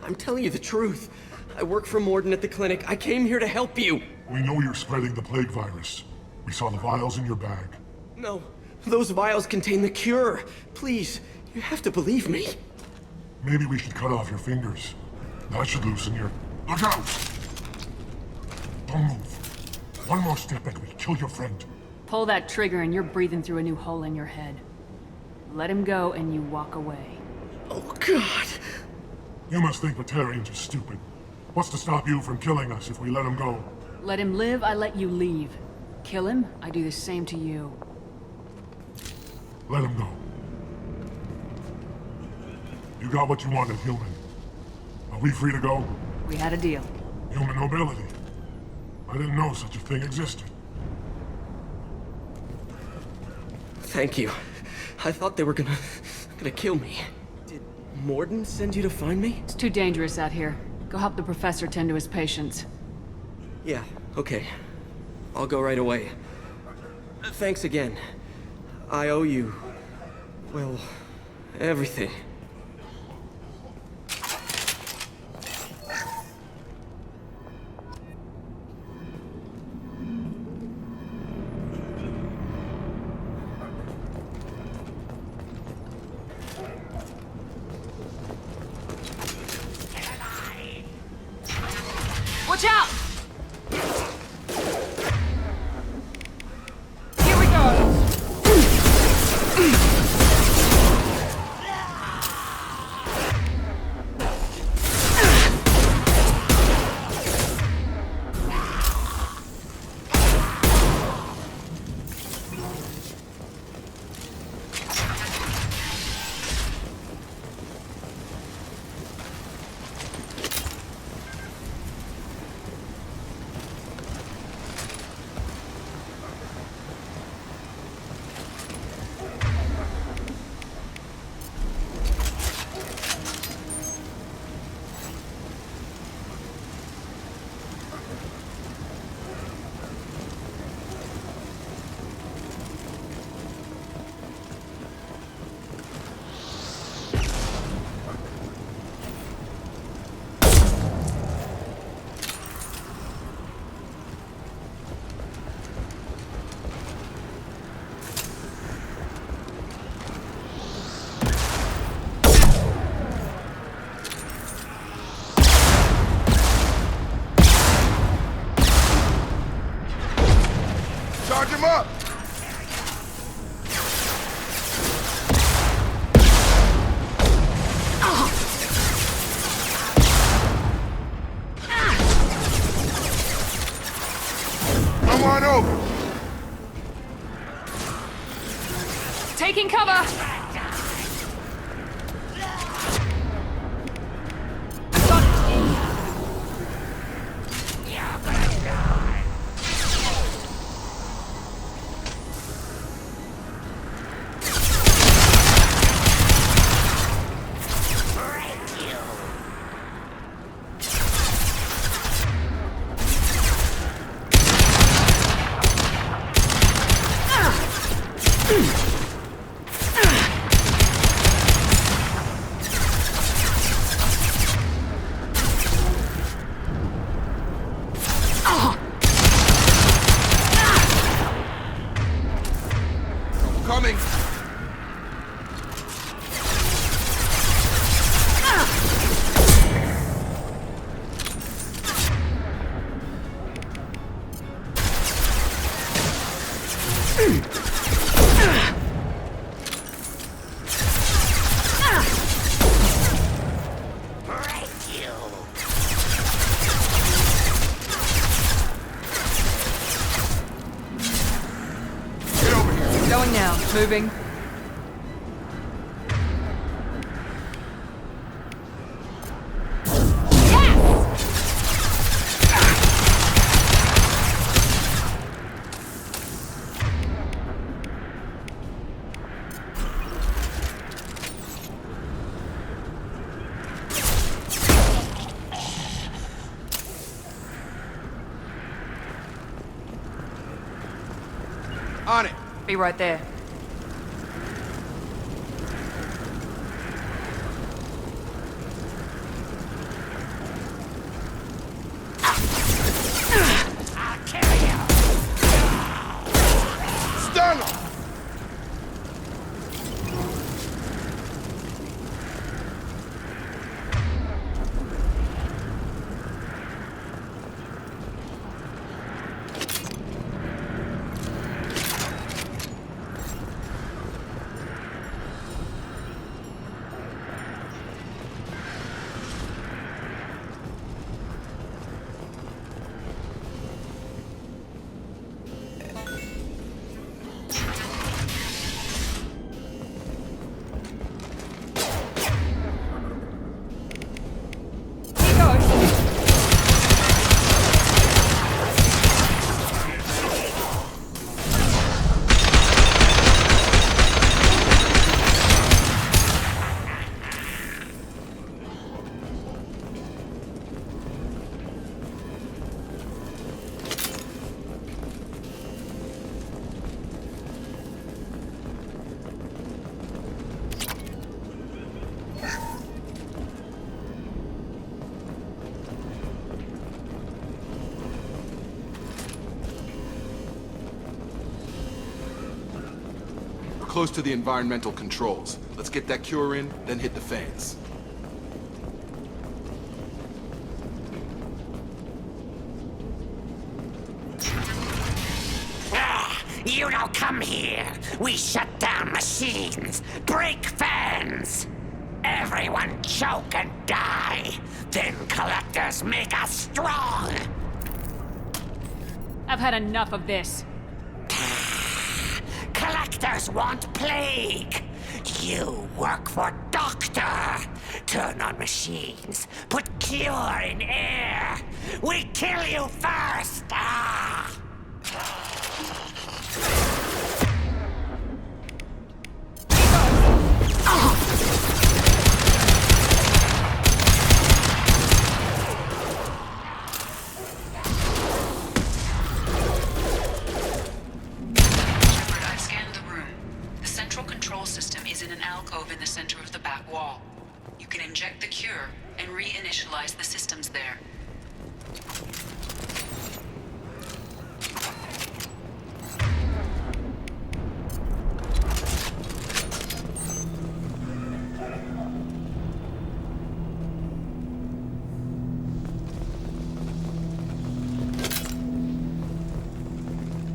I'm telling you the truth. I work for Mordin at the clinic. I came here to help you. We know you're spreading the plague virus. We saw the vials in your bag. No, those vials contain the cure. Please, you have to believe me. Maybe we should cut off your fingers. That should loosen your... Look out! Don't move. One more step and we kill your friend. Pull that trigger and you're breathing through a new hole in your head. Let him go and you walk away. Oh, God. You must think Batarians are stupid. What's to stop you from killing us if we let him go? Let him live, I let you leave. Kill him, I do the same to you. Let him go. You got what you wanted, human. Are we free to go? We had a deal. Human nobility. I didn't know such a thing existed. Thank you. I thought they were gonna kill me. Did Mordin send you to find me? It's too dangerous out here. Go help the professor tend to his patients. Yeah, okay. I'll go right away. Thanks again. I owe you... well, everything. Watch Watch out! Here we go! Charge him up! Come on over! Taking cover! Coming! Going now. Moving. On it! Be right there. Stun him! Close to the environmental controls. Let's get that cure in, then hit the fans. You don't come here. We shut down machines, break fans. Everyone choke and die. Then collectors make us strong. I've had enough of this. Collectors want plague. You work for Doctor. Turn on machines. Put cure in air. We kill you first. Ah! I've scanned the room. The central control system is in an alcove in the center of the back wall. You can inject the cure and reinitialize the systems there.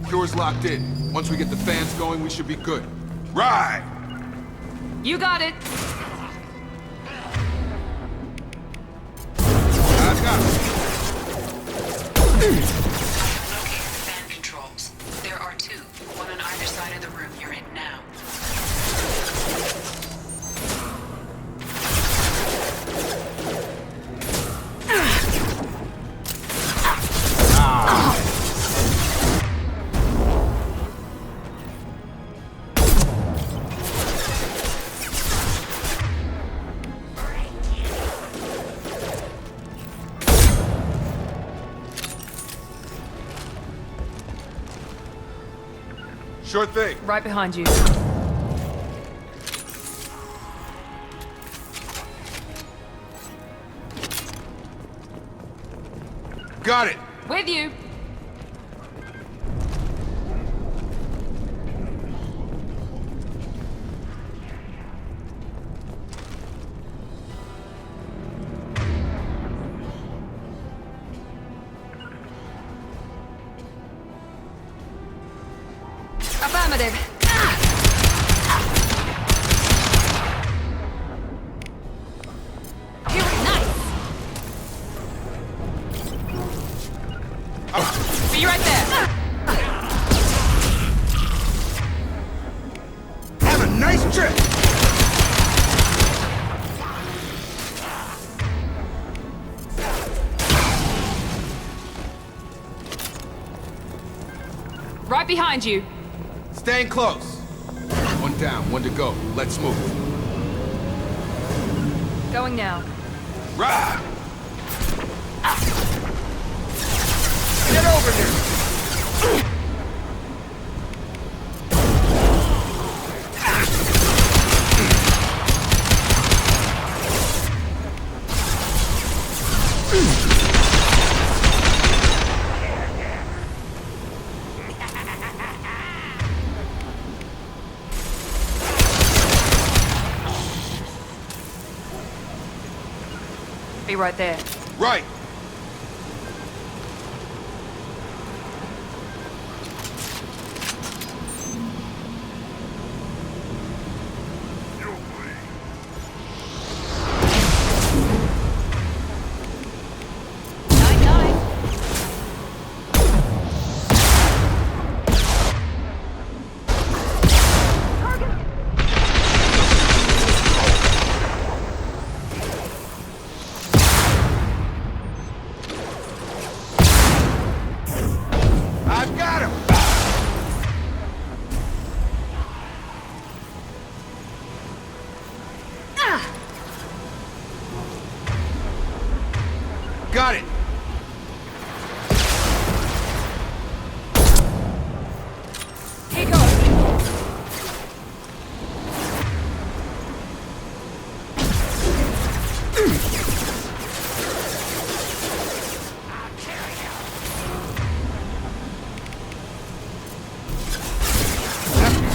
Cure's locked in. Once we get the fans going, we should be good. Right! You got it. I've got it. Located the fan controls. There are two, one on either side of the room you're in now. Sure thing. Right behind you. Got it. With you. Affirmative. Here, nice. Be right there. Have a nice trip. Right behind you. Staying close. One down, one to go. Let's move. Going now. Rah! Get over here! Be right there. Right. Got it! Here goes.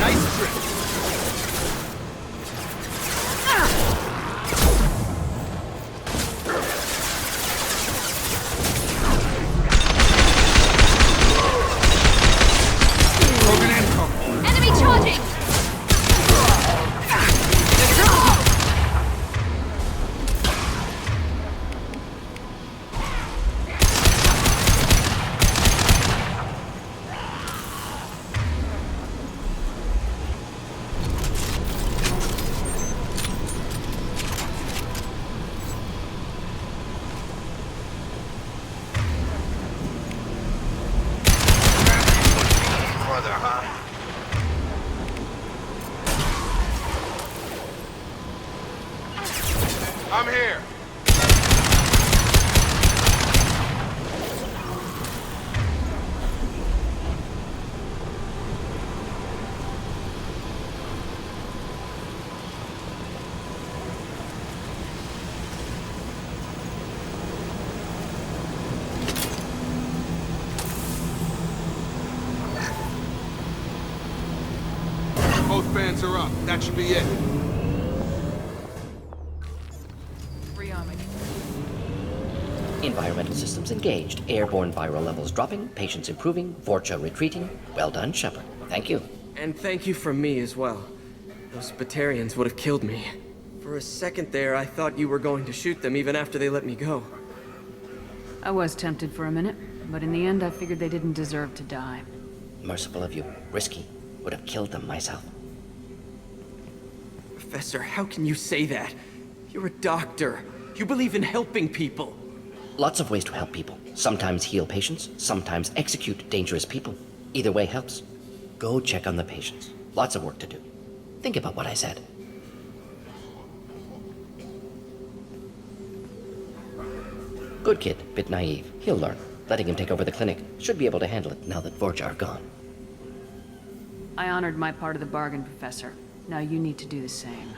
Nice trip. fans are up. That should be it. Free Омега. Environmental systems engaged. Airborne viral levels dropping. Patients improving. Vorcha retreating. Well done, Shepard. Thank you. And thank you from me as well. Those Batarians would have killed me. For a second there, I thought you were going to shoot them even after they let me go. I was tempted for a minute, but in the end I figured they didn't deserve to die. Merciful of you. Risky. Would have killed them myself. Professor, how can you say that? You're a doctor. You believe in helping people. Lots of ways to help people. Sometimes heal patients, sometimes execute dangerous people. Either way helps. Go check on the patients. Lots of work to do. Think about what I said. Good kid, bit naive. He'll learn. Letting him take over the clinic. Should be able to handle it now that Vorcha are gone. I honored my part of the bargain, Professor. Now you need to do the same.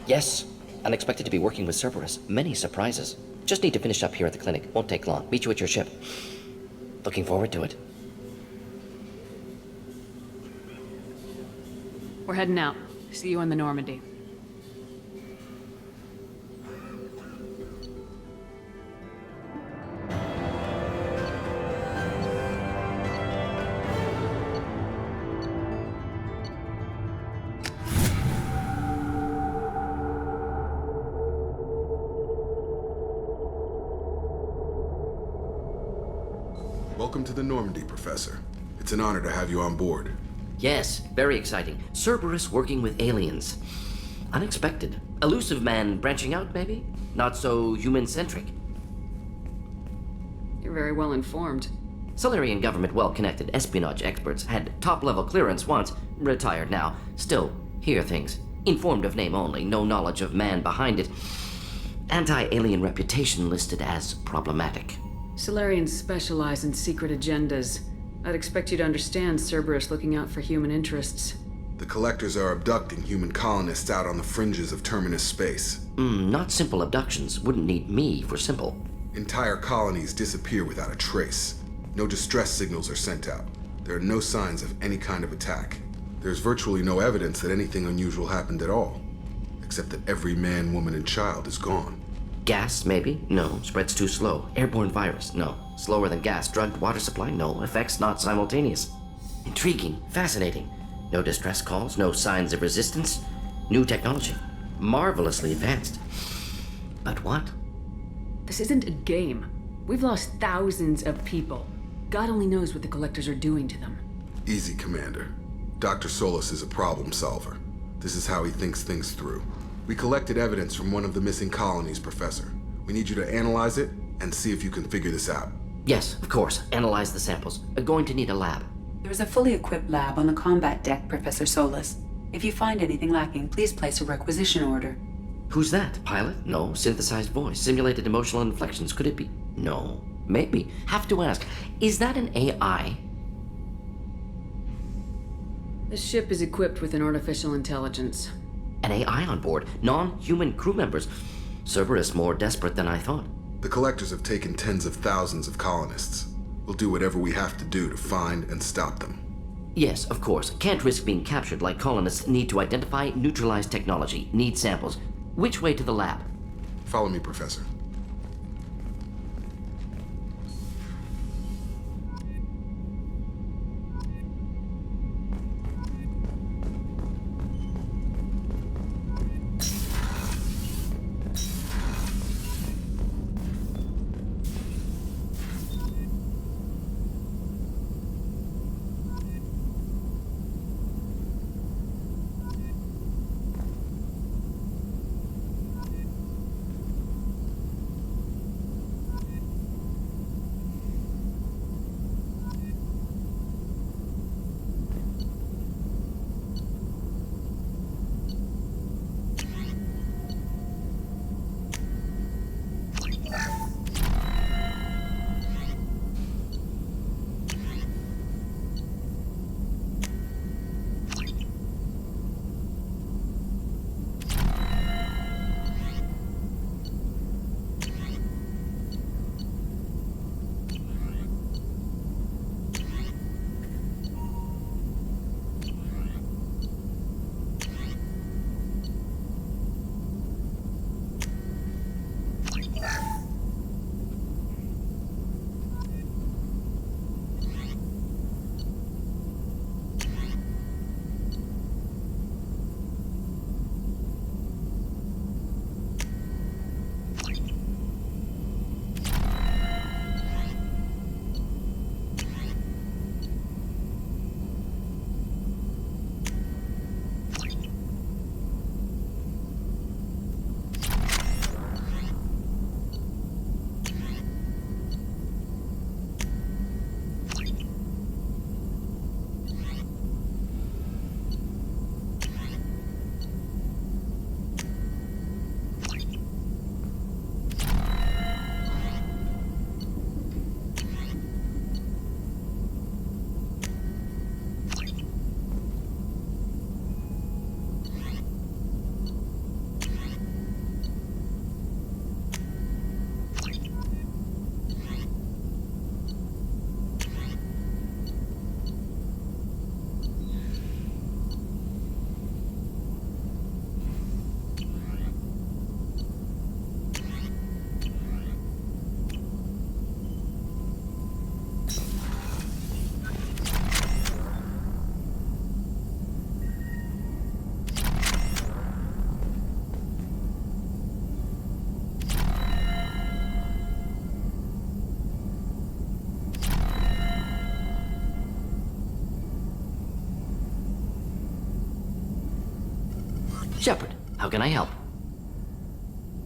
Yes. Unexpected to be working with Cerberus. Many surprises. Just need to finish up here at the clinic. Won't take long. Meet you at your ship. Looking forward to it. We're heading out. See you on the Normandy. Welcome to the Normandy, Professor. It's an honor to have you on board. Yes, very exciting. Cerberus working with aliens. Unexpected. Elusive man branching out, maybe? Not so human-centric. You're very well informed. Solarian government well-connected espionage experts had top-level clearance once, retired now. Still, hear things. Informed of name only, no knowledge of man behind it. Anti-alien reputation listed as problematic. Solarians specialize in secret agendas. I'd expect you to understand Cerberus looking out for human interests. The Collectors are abducting human colonists out on the fringes of Terminus space. Not simple abductions. Wouldn't need me for simple. Entire colonies disappear without a trace. No distress signals are sent out. There are no signs of any kind of attack. There's virtually no evidence that anything unusual happened at all. Except that every man, woman, and child is gone. Gas, maybe? No. Spreads too slow. Airborne virus? No. Slower than gas. Drugged water supply? No. Effects not simultaneous. Intriguing. Fascinating. No distress calls. No signs of resistance. New technology. Marvelously advanced. But what? This isn't a game. We've lost thousands of people. God only knows what the Collectors are doing to them. Easy, Commander. Dr. Solus is a problem solver. This is how he thinks things through. We collected evidence from one of the missing colonies, Professor. We need you to analyze it and see if you can figure this out. Yes, of course. Analyze the samples. Going to need a lab. There is a fully equipped lab on the combat deck, Professor Solus. If you find anything lacking, please place a requisition order. Who's that? Pilot? No. Synthesized voice. Simulated emotional inflections. Could it be? No. Maybe. Have to ask. Is that an AI? This ship is equipped with an artificial intelligence. An AI on board. Non-human crew members. Cerberus more desperate than I thought. The Collectors have taken tens of thousands of colonists. We'll do whatever we have to do to find and stop them. Yes, of course. Can't risk being captured like colonists need to identify, neutralize technology, need samples. Which way to the lab? Follow me, Professor. Shepard, how can I help?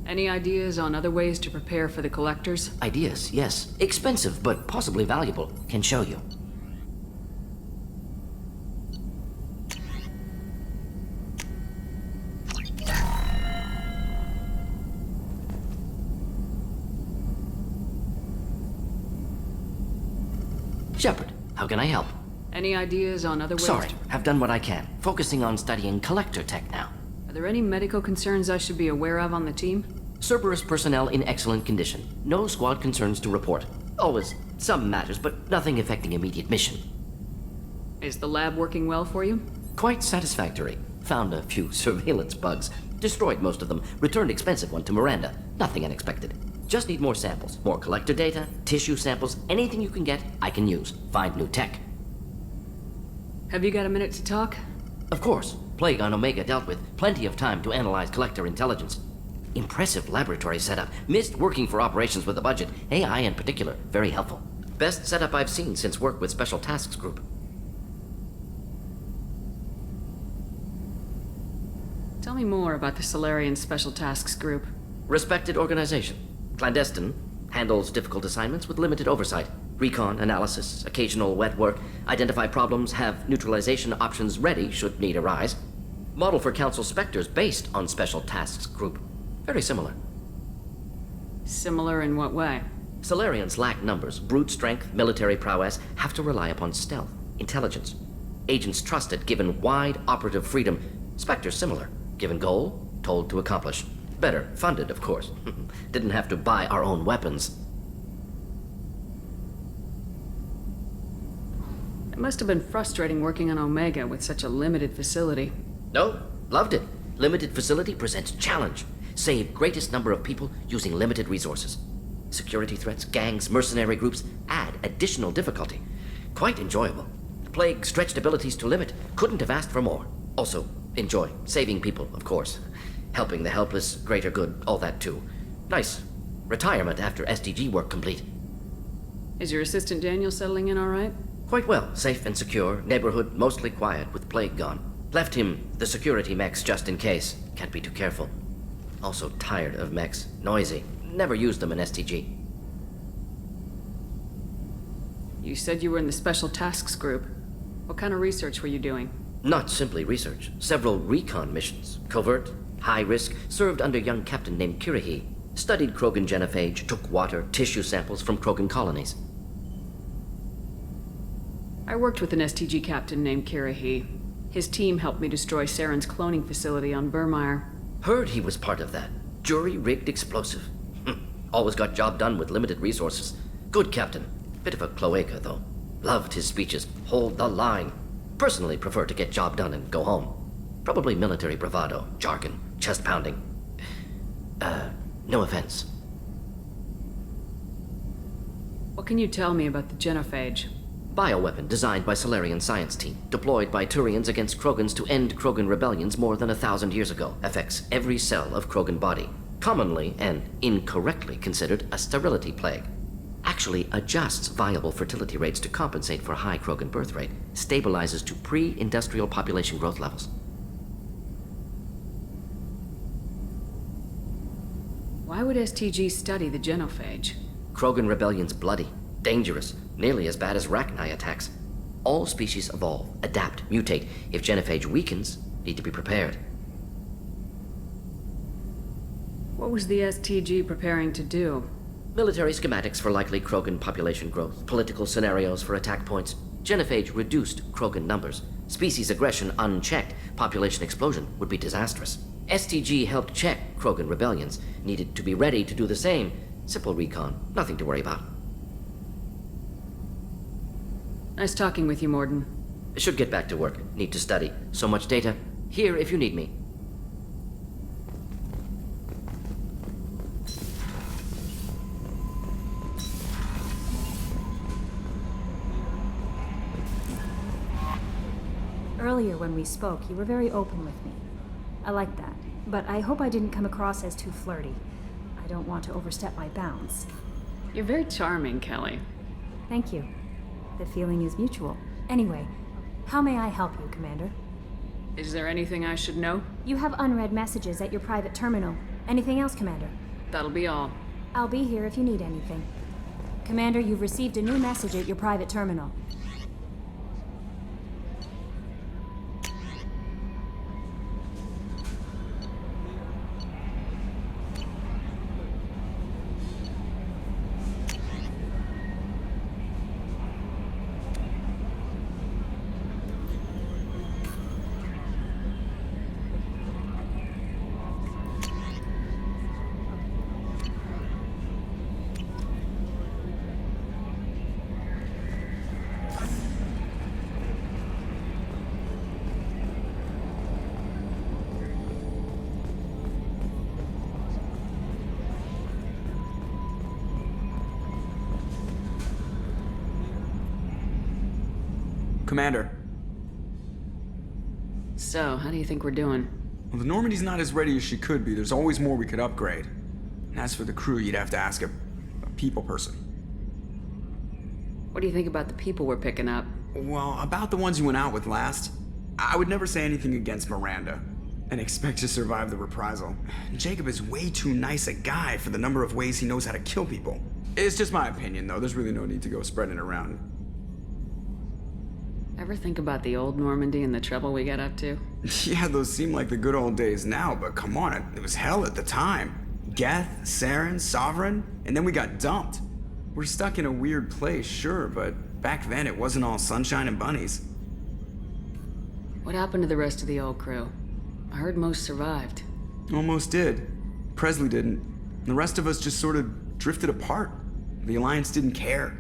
Any ideas on other ways to prepare for the collectors? Ideas, yes. Expensive, but possibly valuable. Can show you. Shepard, how can I help? Any ideas on other ways Sorry, to... have done what I can. Focusing on studying collector tech now. Are there any medical concerns I should be aware of on the team? Cerberus personnel in excellent condition. No squad concerns to report. Always some matters, but nothing affecting immediate mission. Is the lab working well for you? Quite satisfactory. Found a few surveillance bugs. Destroyed most of them. Returned expensive one to Miranda. Nothing unexpected. Just need more samples. More collector data, tissue samples, anything you can get, I can use. Find new tech. Have you got a minute to talk? Of course. Plague on Omega dealt with. Plenty of time to analyze collector intelligence. Impressive laboratory setup. Missed working for operations with a budget. AI in particular. Very helpful. Best setup I've seen since work with Special Tasks Group. Tell me more about the Solarian Special Tasks Group. Respected organization. Clandestine. Handles difficult assignments with limited oversight. Recon, analysis, occasional wet work. Identify problems, have neutralization options ready should need arise. Model for Council Spectres based on Special Tasks Group. Very similar. Similar in what way? Solarians lack numbers, brute strength, military prowess, have to rely upon stealth, intelligence. Agents trusted, given wide operative freedom. Spectres similar, given goal, told to accomplish. Better funded, of course. Didn't have to buy our own weapons. It must have been frustrating working on Omega with such a limited facility. No, loved it. Limited facility presents challenge. Save greatest number of people using limited resources. Security threats, gangs, mercenary groups add additional difficulty. Quite enjoyable. Plague stretched abilities to limit. Couldn't have asked for more. Also, enjoy. Saving people, of course. Helping the helpless, greater good, all that too. Nice. Retirement after SDG work complete. Is your assistant Daniel settling in all right? Quite well. Safe and secure. Neighborhood mostly quiet with Plague gone. Left him the security mechs just in case. Can't be too careful. Also tired of mechs. Noisy. Never used them in STG. You said you were in the Special Tasks Group. What kind of research were you doing? Not simply research. Several recon missions. Covert, high risk, served under a young captain named Kirahi. Studied Krogan genophage, took water, tissue samples from Krogan colonies. I worked with an STG captain named Kirahi. His team helped me destroy Saren's cloning facility on Burmire. Heard he was part of that. Jury-rigged explosive. Always got job done with limited resources. Good captain. Bit of a cloaca, though. Loved his speeches. Hold the line. Personally prefer to get job done and go home. Probably military bravado, jargon, chest pounding. No offense. What can you tell me about the genophage? Bioweapon designed by Solarian science team, deployed by Turians against Krogans to end Krogan rebellions more than 1,000 years ago. Affects every cell of Krogan body. Commonly and incorrectly considered a sterility plague. Actually adjusts viable fertility rates to compensate for high Krogan birth rate. Stabilizes to pre-industrial population growth levels. Why would STG study the genophage? Krogan rebellion's bloody, dangerous, nearly as bad as Rachni attacks. All species evolve, adapt, mutate. If genophage weakens, need to be prepared. What was the STG preparing to do? Military schematics for likely Krogan population growth, political scenarios for attack points. Genophage reduced Krogan numbers. Species aggression unchecked, population explosion would be disastrous. STG helped check Krogan rebellions, needed to be ready to do the same. Simple recon, nothing to worry about. Nice talking with you, Mordin. Should get back to work, need to study. So much data. Here if you need me. Earlier when we spoke, you were very open with me. I like that, but I hope I didn't come across as too flirty. I don't want to overstep my bounds. You're very charming, Kelly. Thank you. The feeling is mutual. Anyway, how may I help you, Commander? Is there anything I should know? You have unread messages at your private terminal. Anything else, Commander? That'll be all. I'll be here if you need anything. Commander, you've received a new message at your private terminal. Commander. So, how do you think we're doing? Well, the Normandy's not as ready as she could be. There's always more we could upgrade. And as for the crew, you'd have to ask a people person. What do you think about the people we're picking up? Well, about the ones you went out with last, I would never say anything against Miranda and expect to survive the reprisal. Jacob is way too nice a guy for the number of ways he knows how to kill people. It's just my opinion, though. There's really no need to go spreading it around. Ever think about the old Normandy and the trouble we got up to? Yeah, those seem like the good old days now, but come on, it was hell at the time. Geth, Saren, Sovereign, and then we got dumped. We're stuck in a weird place, sure, but back then it wasn't all sunshine and bunnies. What happened to the rest of the old crew? I heard most survived. Almost did. Presley didn't. The rest of us just sort of drifted apart. The Alliance didn't care.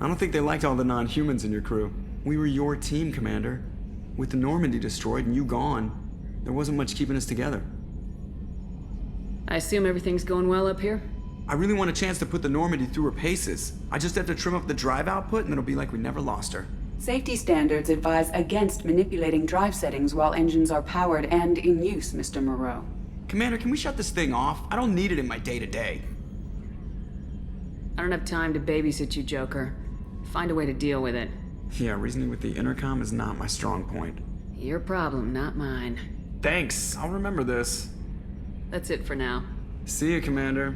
I don't think they liked all the non-humans in your crew. We were your team, Commander. With the Normandy destroyed and you gone, there wasn't much keeping us together. I assume everything's going well up here? I really want a chance to put the Normandy through her paces. I just have to trim up the drive output and it'll be like we never lost her. Safety standards advise against manipulating drive settings while engines are powered and in use, Mr. Moreau. Commander, can we shut this thing off? I don't need it in my day-to-day. I don't have time to babysit you, Joker. Find a way to deal with it. Yeah, reasoning with the intercom is not my strong point. Your problem, not mine. Thanks, I'll remember this. That's it for now. See you, Commander.